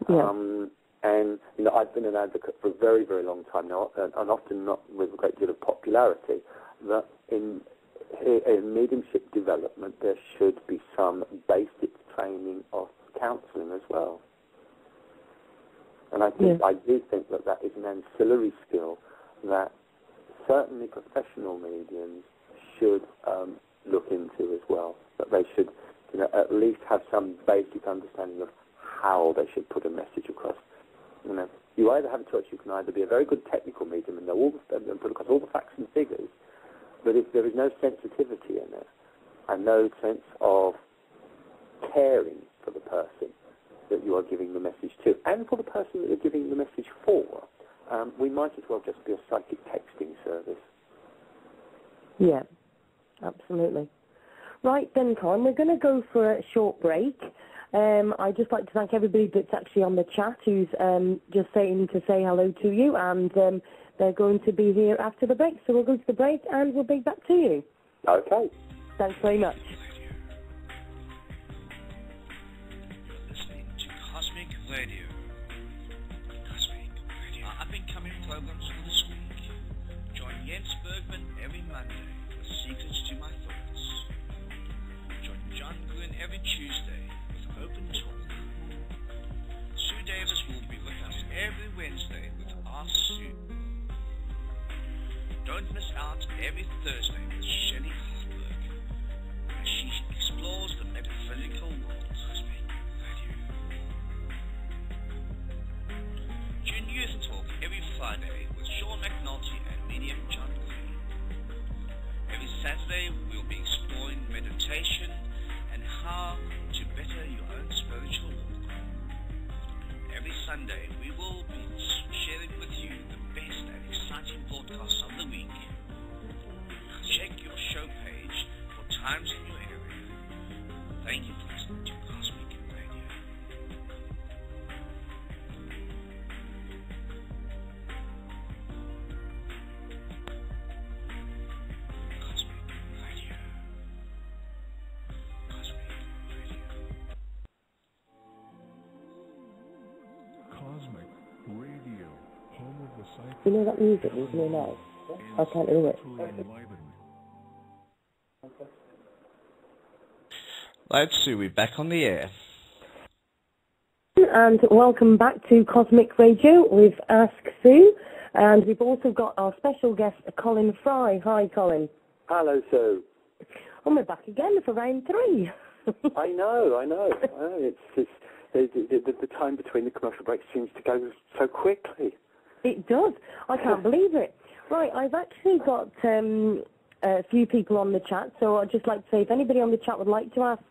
S2: Yeah.
S3: And, you know, I've been an advocate for a very, very long time now, and often not with a great deal of popularity, that in mediumship development there should be some basic training of counselling as well. And I do think that that is an ancillary skill that certainly professional mediums should look into as well. That they should, you know, at least have some basic understanding of how they should put a message across. You know, you either have a choice. You can either be a very good technical medium and know all and put across all the facts and figures, but if there is no sensitivity in it and no sense of caring for the person that you are giving the message to and for the person that you're giving the message for, we might as well just be a psychic texting service.
S2: Yeah, absolutely. Right then, Colin, we're going to go for a short break. I'd just like to thank everybody that's actually on the chat who's just saying to say hello to you, and they're going to be here after the break. So we'll go to the break and we'll be back to you.
S3: Okay.
S2: Thanks very much.
S1: Listening to Cosmic Radio. Cosmic Radio. Up-and-coming programs for this week. Join Jens Bergman every Monday with Secrets to My Thoughts. Join John Green every Tuesday with Open Talk. Sue every Thursday with Shelley Hartberg as she explores the metaphysical world. Tune Youth Talk every Friday with Sean Mclaughlin and medium John Green. Every Saturday we'll be exploring meditation and how to better your own spiritual walk. Every Sunday we will be sharing with you the best and exciting broadcasts of the week. Check your show page for times in your area. Thank you for listening to Cosmic Radio. Cosmic Radio. Cosmic Radio.
S4: Cosmic Radio, home of the psychic.
S2: You know that music is really nice. I can't hear it.
S4: Enlightened.
S1: Right, Sue, we're back on the air.
S2: And welcome back to Cosmic Radio with Ask Sue. And we've also got our special guest, Colin Fry. Hi, Colin.
S3: Hello, Sue.
S2: And we're back again for round 3.
S3: I know. It's the time between the commercial breaks seems to go so quickly.
S2: It does. I can't believe it. Right, I've actually got a few people on the chat, so I'd just like to say if anybody on the chat would like to ask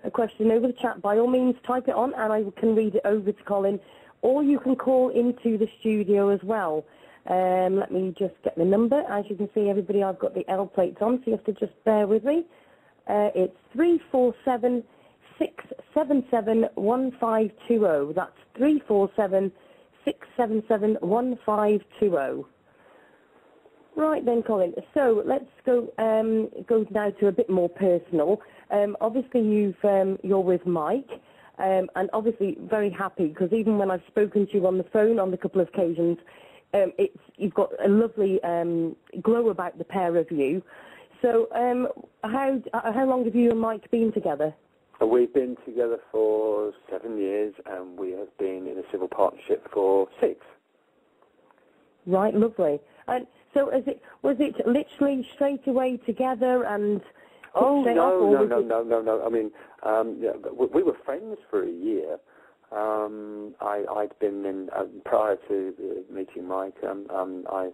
S2: a question over the chat, by all means type it on and I can read it over to Colin, or you can call into the studio as well. Let me just get the number. As you can see, everybody, I've got the L plates on, so you have to just bear with me. It's 347-677-1520. That's 347-677-1520. Right then, Colin. So let's go now to a bit more personal. Obviously, you're with Mike, and obviously very happy because even when I've spoken to you on the phone on a couple of occasions, you've got a lovely glow about the pair of you. So how long have you and Mike been together?
S3: We've been together for 7 years, and we have been in a civil partnership for 6.
S2: Right, lovely. And so was it literally straight away together and?
S3: Oh no! I mean, we were friends for a year. I'd been in prior to meeting Mike. I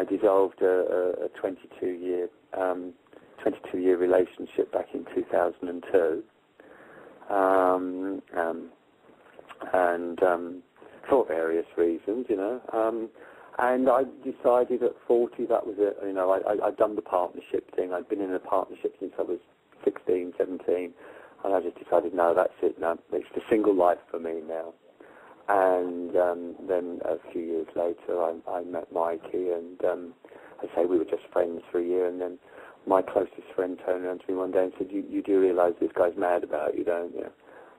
S3: dissolved a 22-year relationship back in 2002, and for various reasons, you know. And I decided at 40 that was it. You know, I'd done the partnership thing. I'd been in a partnership since I was 16, 17. And I just decided, no, that's it now. It's the single life for me now. And then a few years later, I met Mikey. And I say we were just friends for a year. And then my closest friend turned around to me one day and said, you do realise this guy's mad about you, don't you?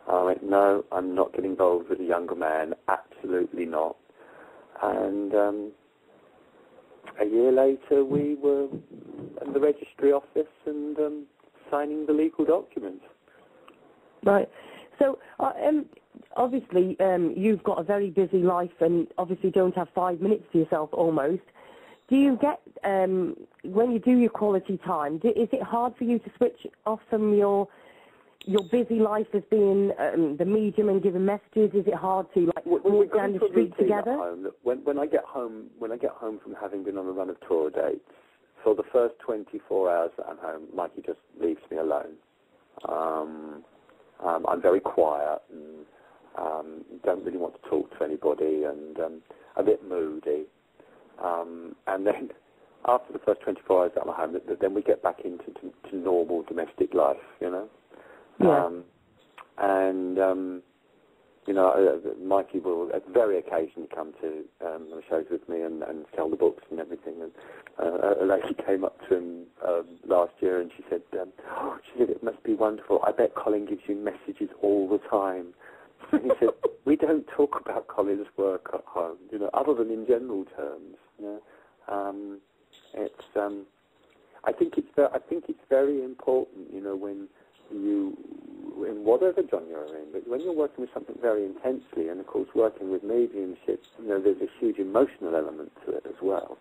S3: I went, no, I'm not getting involved with a younger man. Absolutely not. And a year later, we were at the registry office and signing the legal documents.
S2: Right. So, obviously, you've got a very busy life and obviously don't have 5 minutes to yourself almost. Do you get, when you do your quality time, is it hard for you to switch off from your busy life as being the medium and giving messages? Is it hard to walk down the street together?
S3: When I get home from having been on a run of tour dates, for the first 24 hours that I'm home, Mikey just leaves me alone. I'm very quiet and don't really want to talk to anybody and a bit moody. And then after the first 24 hours that I'm home, then we get back into normal domestic life, you know.
S2: Yeah.
S3: You know, Mikey will very occasionally come to the shows with me and sell the books and everything. And a lady came up to him last year and she said, it must be wonderful. I bet Colin gives you messages all the time. And he said, we don't talk about Colin's work at home, you know, other than in general terms. You know, I think it's very important, you know, when you, in whatever genre you're in, but when you're working with something very intensely, and of course working with mediumship, you know, there's a huge emotional element to it as well.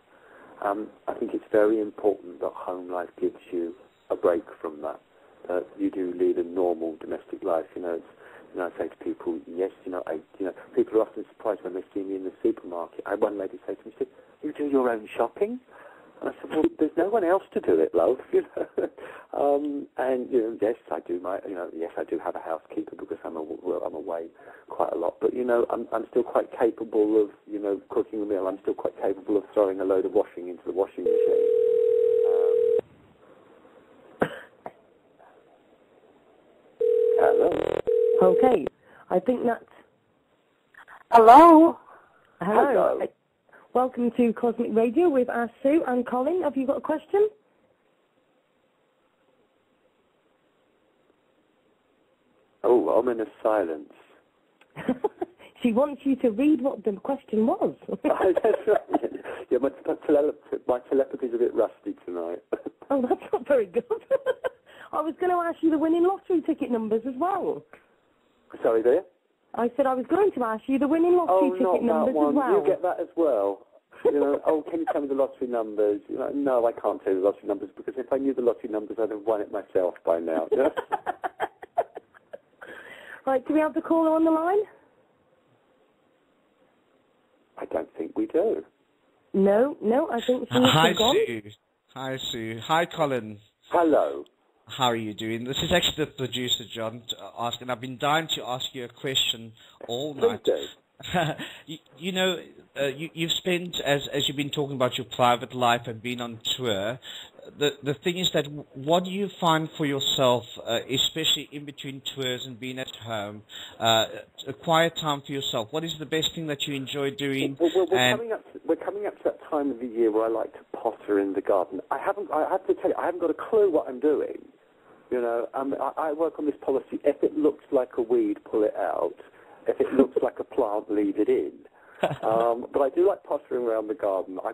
S3: I think it's very important that home life gives you a break from that. That you do lead a normal domestic life. I say to people, yes, people are often surprised when they see me in the supermarket. I had one lady say to me, she said, "You do your own shopping?" And I said, "Well, there's no one else to do it, love." And yes, I do yes, I do have a housekeeper because I'm away quite a lot. But I'm still quite capable of cooking a meal. I'm still quite capable of throwing a load of washing into the washing machine. Hello.
S2: Okay, I think that's...
S5: Hello.
S2: Hello. Welcome to Cosmic Radio with Ask Sue and Colin. Have you got a question?
S3: Oh, ominous silence.
S2: She wants you to read what the question was.
S3: That's right. Yeah, my telepathy's a bit rusty tonight.
S2: Oh, that's not very good. I was going to ask you the winning lottery ticket numbers as well.
S3: Sorry, dear?
S2: I said I was going to ask you the winning lottery ticket numbers as well.
S3: You get that as well. Can you tell me the lottery numbers? No, I can't tell you the lottery numbers because if I knew the lottery numbers, I'd have won it myself by now.
S2: Right, do we have the caller on the line?
S3: I don't think we do.
S2: No, I think she's
S6: Hi,
S2: gone.
S6: Sue. Hi, Sue. Hi, Colin.
S3: Hello.
S6: How are you doing? This is actually the producer, John, asking. I've been dying to ask you a question all night. You've spent, as you've been talking about your private life and been on tour, the thing is that what do you find for yourself, especially in between tours and being at home, a quiet time for yourself? What is the best thing that you enjoy doing?
S3: We're coming up to that time of the year where I like to potter in the garden. I have to tell you, I haven't got a clue what I'm doing. I work on this policy. If it looks like a weed, pull it out. If it looks like a plant, leave it in. But I do like pottering around the garden. I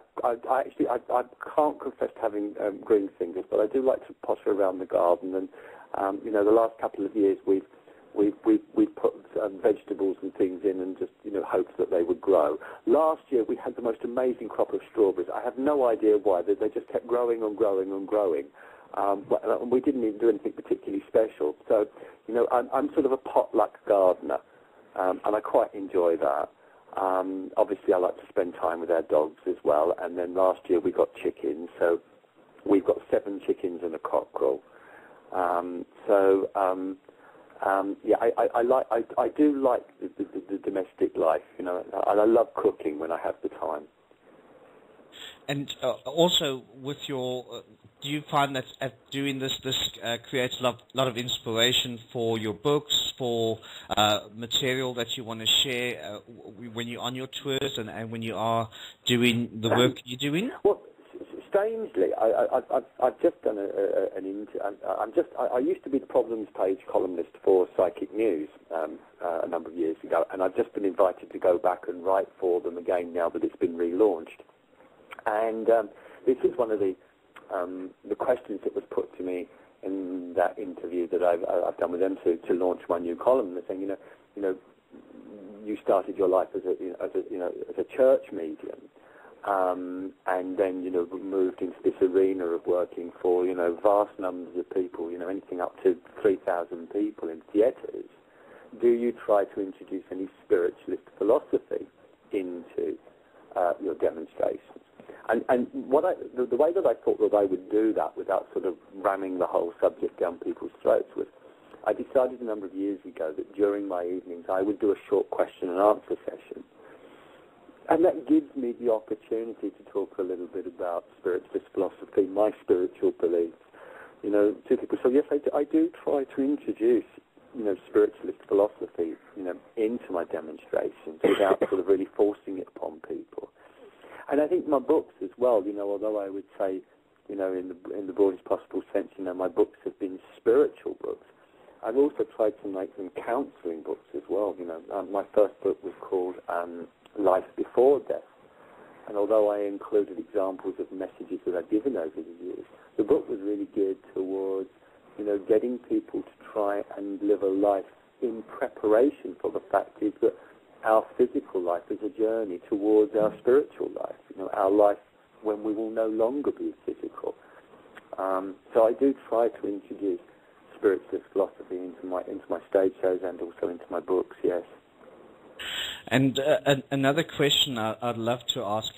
S3: can't confess to having green fingers, but I do like to potter around the garden. And the last couple of years we've put vegetables and things in and just hoped that they would grow. Last year we had the most amazing crop of strawberries. I have no idea why. They just kept growing and growing and growing. And we didn't even do anything particularly special. So I'm sort of a potluck gardener, and I quite enjoy that. Obviously, I like to spend time with our dogs as well. And then last year we got chickens, so we've got 7 chickens and a cockerel. I do like the domestic life, and I love cooking when I have the time.
S6: And also, with your, do you find that doing this creates a lot of inspiration for your books, for material that you want to share when you're on your tours and when you are doing the work you're doing?
S3: Well, strangely, I've just done an interview. I used to be the problems page columnist for Psychic News a number of years ago, and I've just been invited to go back and write for them again now that it's been relaunched. And this is one of the questions that was put to me in that interview that I've done with them to launch my new column. They're saying, you started your life as a church medium, and then moved into this arena of working for vast numbers of people, anything up to 3,000 people in theatres. Do you try to introduce any spiritualist philosophy into your demonstrations? And the way that I thought that I would do that without sort of ramming the whole subject down people's throats was, I decided a number of years ago that during my evenings I would do a short question and answer session. And that gives me the opportunity to talk a little bit about spiritualist philosophy, my spiritual beliefs, to people. So yes, I do try to introduce, spiritualist philosophy, into my demonstrations without sort of really forcing it upon people. And I think my books as well, although I would say, in the broadest possible sense, my books have been spiritual books. I've also tried to make them counselling books as well. My first book was called Life Before Death. And although I included examples of messages that I've given over the years, the book was really geared towards, getting people to try and live a life in preparation for the fact is that our physical life is a journey towards our spiritual life. Our life when we will no longer be physical. So I do try to introduce spiritualist philosophy into my stage shows and also into my books. Yes.
S6: And another question I'd love to ask: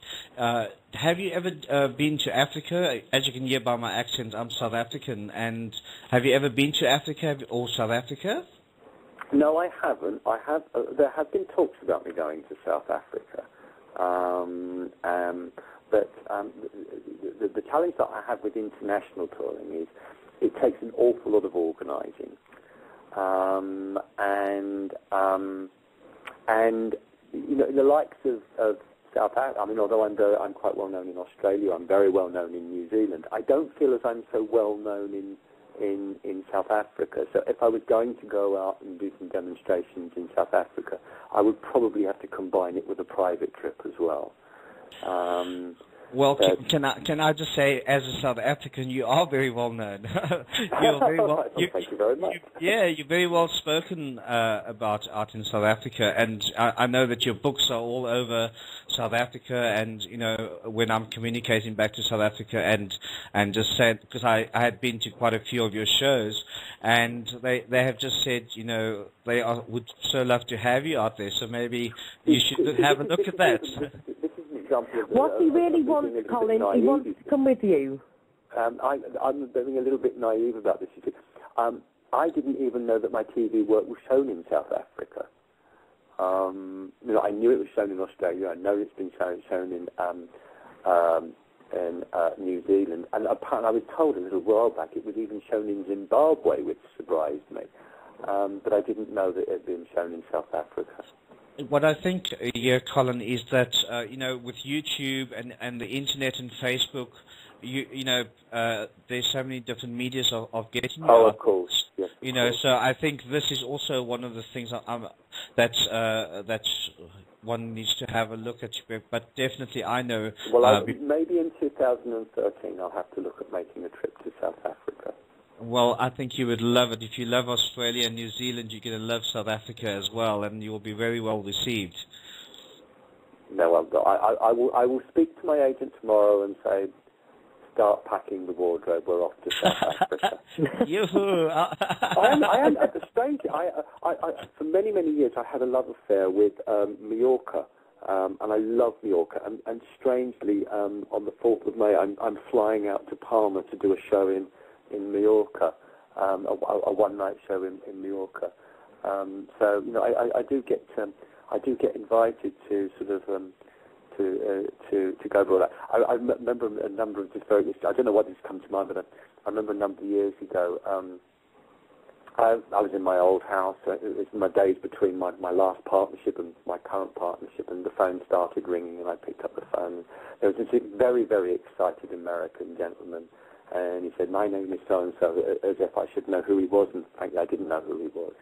S6: have you ever been to Africa? As you can hear by my accent, I'm South African. And have you ever been to Africa or South Africa?
S3: No, I haven't. I have. There have been talks about me going to South Africa, but the challenge that I have with international touring is it takes an awful lot of organising, and you know, the likes of South Africa. I mean, although I'm quite well known in Australia, I'm very well known in New Zealand. I don't feel as I'm so well known in South Africa. So if I was going to go out and do some demonstrations in South Africa, I would probably have to combine it with a private trip as well.
S6: Well, can I just say, as a South African, you are very well known. You're very well.
S3: Thank you very much.
S6: You're very well spoken about art in South Africa, and I know that your books are all over South Africa. And you know, when I'm communicating back to South Africa, and just said, because I had been to quite a few of your shows, and they have just said, you know, would so love to have you out there. So maybe you should have a look at that.
S2: What he really wants, Colin, he wants to come with you.
S3: I'm being a little bit naive about this. You see. I didn't even know that my TV work was shown in South Africa. You know, I knew it was shown in Australia. I know it's been shown in New Zealand. And apparently, I was told a little while back it was even shown in Zimbabwe, which surprised me. But I didn't know that it had been shown in South Africa.
S6: What I think here, Colin, is that you know, with YouTube and the internet and Facebook, you know, there's so many different medias of getting you out.
S3: Of course. Yes,
S6: you know, so I think this is also one of the things that's one needs to have a look at. But definitely, I know.
S3: Well, maybe in 2013, I'll have to look at making a trip to South Africa.
S6: Well, I think you would love it. If you love Australia and New Zealand, you're going to love South Africa as well, and you will be very well received.
S3: No, I will speak to my agent tomorrow and say, start packing the wardrobe. We're off to South Africa.
S6: Yoo-hoo!
S3: I am strangely. For many years, I had a love affair with Mallorca, and I love Mallorca. And strangely, on the 4th of May, I'm flying out to Palma to do a show in Mallorca, a one-night show in Mallorca. So you know, I do get invited to sort of to go abroad. I remember a number of I don't know why this come to mind, but I remember a number of years ago. I was in my old house. It was my days between my last partnership and my current partnership, and the phone started ringing, and I picked up the phone. There was this very excited American gentleman. And he said, my name is so-and-so, as if I should know who he was, and frankly, I didn't know who he was.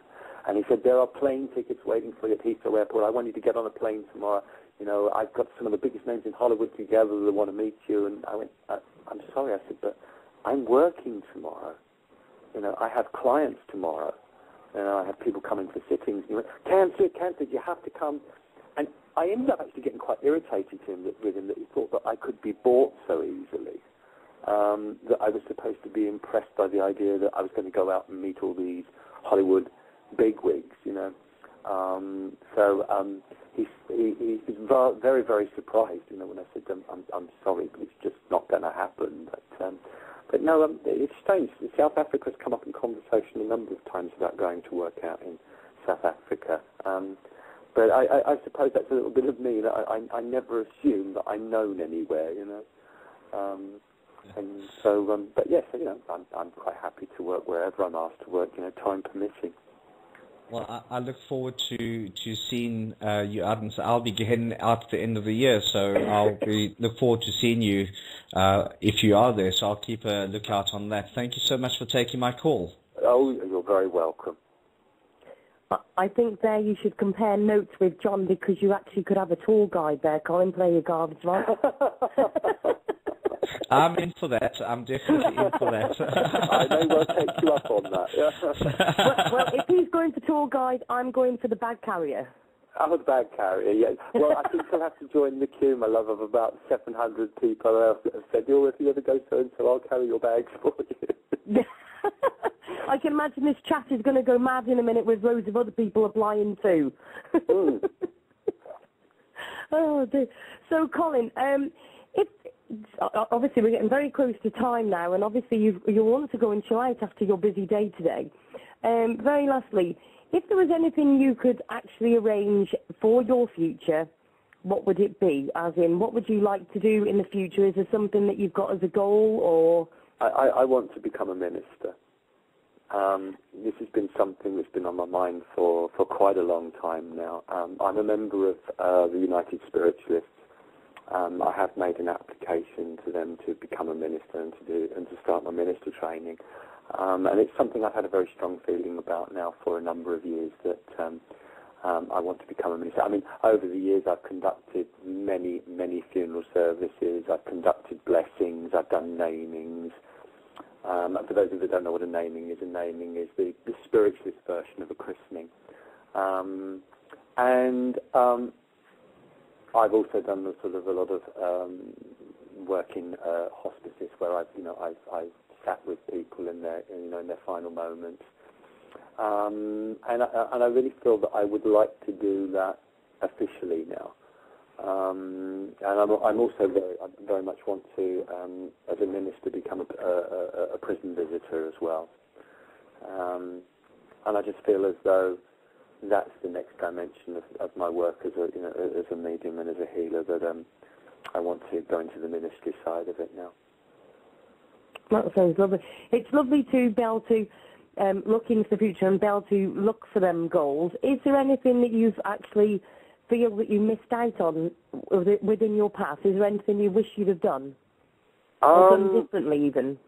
S3: And he said, there are plane tickets waiting for you at Heathrow Airport. I want you to get on a plane tomorrow. You know, I've got some of the biggest names in Hollywood together that want to meet you. And I went, I'm sorry. I said, but I'm working tomorrow. You know, I have clients tomorrow. You know, I have people coming for sittings. And he went, cancelled, you have to come. And I ended up actually getting quite irritated with him that he thought that I could be bought so easily. That I was supposed to be impressed by the idea that I was going to go out and meet all these Hollywood bigwigs, you know. He was very surprised, you know, when I said, I'm sorry, but it's just not going to happen. But no, it's strange. South Africa's come up in conversation a number of times about going to work out in South Africa. But I suppose that's a little bit of me, that I never assume that I'm known anywhere, you know. And so, but yes, you know, I'm quite happy to work wherever I'm asked to work, you know, time permitting.
S6: Well, I look forward to seeing you out, and so I'll be heading out at the end of the year, so I'll look forward to seeing you if you are there. So I'll keep a lookout on that. Thank you so much for taking my call.
S3: Oh, you're very welcome.
S2: I think there you should compare notes with John, because you actually could have a tour guide there. Colin, play your cards right.
S6: I'm in for that. I'm definitely in for that.
S3: I may well take you up on that. Yeah.
S2: well, if he's going for tour guide, I'm going for the bag carrier.
S3: I'm a bag carrier, yeah. Well, I think I'll have to join the queue, my love, of about 700 people else that have said, oh, if you ever go so-and-so, I'll carry your bags for you.
S2: I can imagine this chat is going to go mad in a minute with loads of other people applying too. Oh, dear. So, Colin, obviously we're getting very close to time now, and obviously you want to go and chill out after your busy day today. Very lastly, if there was anything you could actually arrange for your future, what would it be? As in, what would you like to do in the future? Is there something that you've got as a goal, or...?
S3: I want to become a minister. This has been something that's been on my mind for quite a long time now. I'm a member of the United Spiritualists. I have made an application to them to become a minister and to start my minister training. And it's something I've had a very strong feeling about now for a number of years, that I want to become a minister. I mean, over the years I've conducted many, many funeral services. I've conducted blessings. I've done namings. For those of you that don't know what a naming is the spiritualist version of a christening. And I've also done a lot of work in hospices where I've sat with people in their final moments. And I really feel that I would like to do that officially now. And I'm also very much want to, as a minister, become a prison visitor as well. And I just feel as though that's the next dimension of my work as a medium and as a healer, that I want to go into the ministry side of it now.
S2: That sounds lovely. It's lovely to be able to look into the future and be able to look for them goals. Is there anything that you've actually feel that you missed out on within your past? Is there anything you wish you'd have done? Or done differently, even?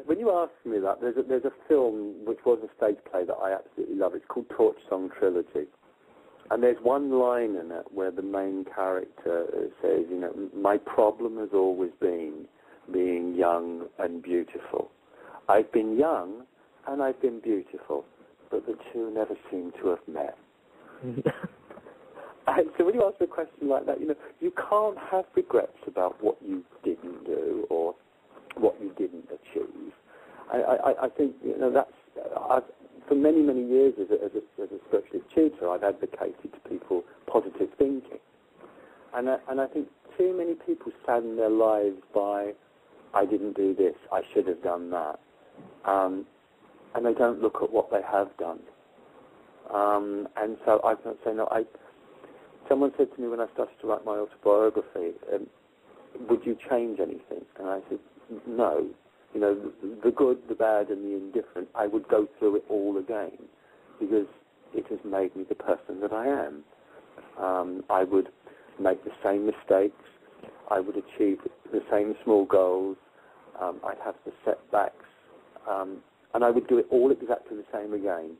S3: When you ask me that, there's a film which was a stage play that I absolutely love. It's called Torch Song Trilogy. And there's one line in it where the main character says, my problem has always been being young and beautiful. I've been young and I've been beautiful, but the two never seem to have met. And so when you ask a question like that, you can't have regrets about what you didn't do or what you didn't achieve. I think that's for many, many years as a spiritualist tutor, I've advocated to people positive thinking, and I think too many people sadden their lives by, I didn't do this, I should have done that. And they don't look at what they have done. And so I can say, someone said to me when I started to write my autobiography, would you change anything? And I said, no. The good, the bad, and the indifferent, I would go through it all again, because it has made me the person that I am. I would make the same mistakes. I would achieve the same small goals. I'd have the setbacks. And I would do it all exactly the same again,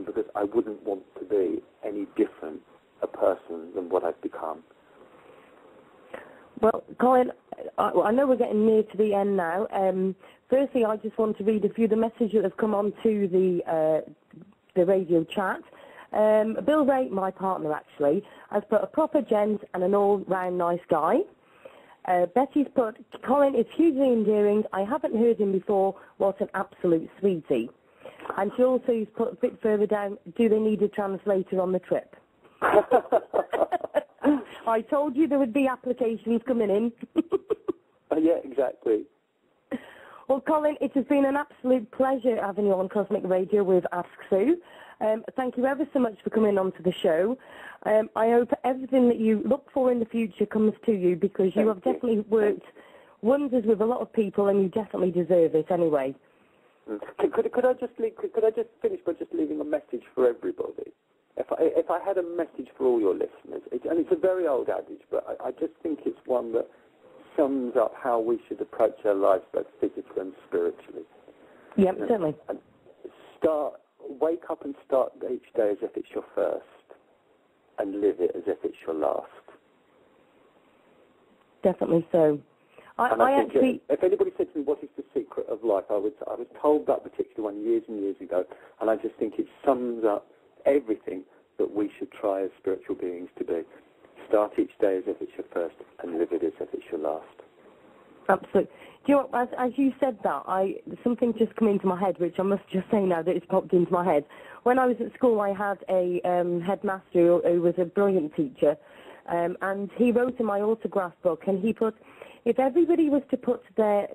S3: because I wouldn't want to be any different a person than what I've become.
S2: Well, Colin, I know we're getting near to the end now. Firstly, I just want to read a few of the messages that have come on to the radio chat. Bill Ray, my partner actually, has put a proper gent and an all-round nice guy. Betty's put, Colin is hugely endearing. I haven't heard him before. What an absolute sweetie. And she also has put a bit further down, do they need a translator on the trip? I told you there would be applications coming in.
S3: Yeah, exactly.
S2: Well, Colin, it has been an absolute pleasure having you on Cosmic Radio with Ask Sue. Thank you ever so much for coming on to the show. I hope everything that you look for in the future comes to you, because you have definitely worked wonders with a lot of people, and you definitely deserve it anyway.
S3: Could I just finish by just leaving a message for everybody? If I had a message for all your listeners, and it's a very old adage, but I just think it's one that sums up how we should approach our lives, both physically and spiritually.
S2: Yep, certainly.
S3: And wake up and start each day as if it's your first, and live it as if it's your last.
S2: Definitely so.
S3: I think if anybody said to me, what is the secret of life, I was told that particular one years and years ago, and I just think it sums up everything that we should try as spiritual beings to be. Start each day as if it's your first, and live it as if it's your last.
S2: Absolutely. Do you know what, as you said that, something just come into my head, which I must just say now that it's popped into my head. When I was at school, I had a headmaster who was a brilliant teacher, and he wrote in my autograph book, and he put, if everybody was to put their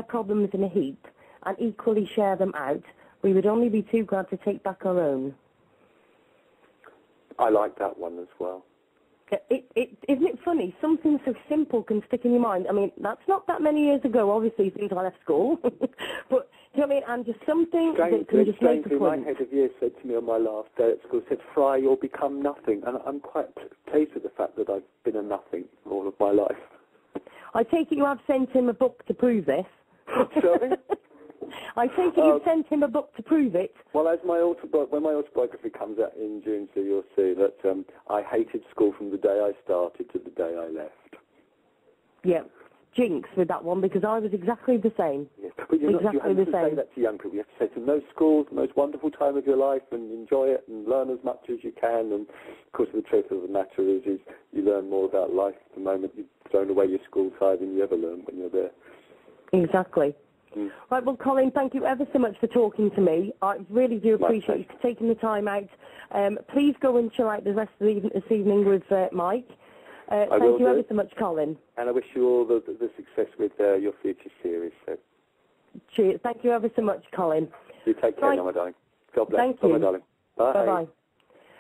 S2: problems in a heap and equally share them out, we would only be too glad to take back our own.
S3: I like that one as well.
S2: Isn't it funny? Something so simple can stick in your mind. I mean, that's not that many years ago, obviously, since I left school. But, do you know what I mean? And just something that can just make a point.
S3: My head of year said to me on my last day at school, said, Fry, you'll become nothing. And I'm quite pleased with the fact that I've been a nothing all of my life.
S2: I take it you have sent him a book to prove this.
S3: Sorry?
S2: I take it you've sent him a book to prove it.
S3: Well, as when my autobiography comes out in June, so you'll see that I hated school from the day I started to the day I left.
S2: Yeah, jinx with that one, because I was exactly the same.
S3: Yes. But you have to say that to young people. You have to say to them, no, school's the most wonderful time of your life, and enjoy it and learn as much as you can. And, of course, the truth of the matter is you learn more about life the moment you've thrown away your school time than you ever learn when you're there.
S2: Exactly. Right, well, Colin, thank you ever so much for talking to me. I really do appreciate you taking the time out. Please go and chill out the rest of this evening with Mike. Thank you ever so much, Colin.
S3: And I wish you all the success with your future series. So.
S2: Cheers. Thank you ever so much, Colin.
S3: You take care now, my darling. God bless.
S2: Thank you.
S3: Bye, my darling. Bye.
S2: Bye-bye.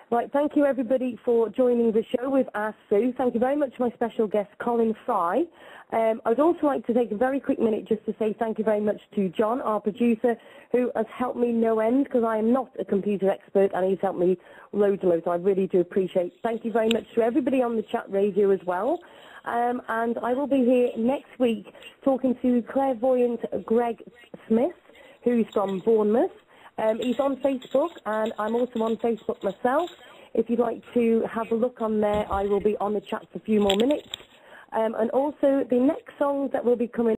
S2: Right, thank you everybody for joining the show with Ask Sue. Thank you very much to my special guest, Colin Fry. I'd also like to take a very quick minute just to say thank you very much to John, our producer, who has helped me no end, because I am not a computer expert, and he's helped me loads and loads. I really do appreciate it. Thank you very much to everybody on the chat radio as well. And I will be here next week talking to clairvoyant Greg Smith, who's from Bournemouth. He's on Facebook, and I'm also on Facebook myself. If you'd like to have a look on there, I will be on the chat for a few more minutes. And also, the next song that will be coming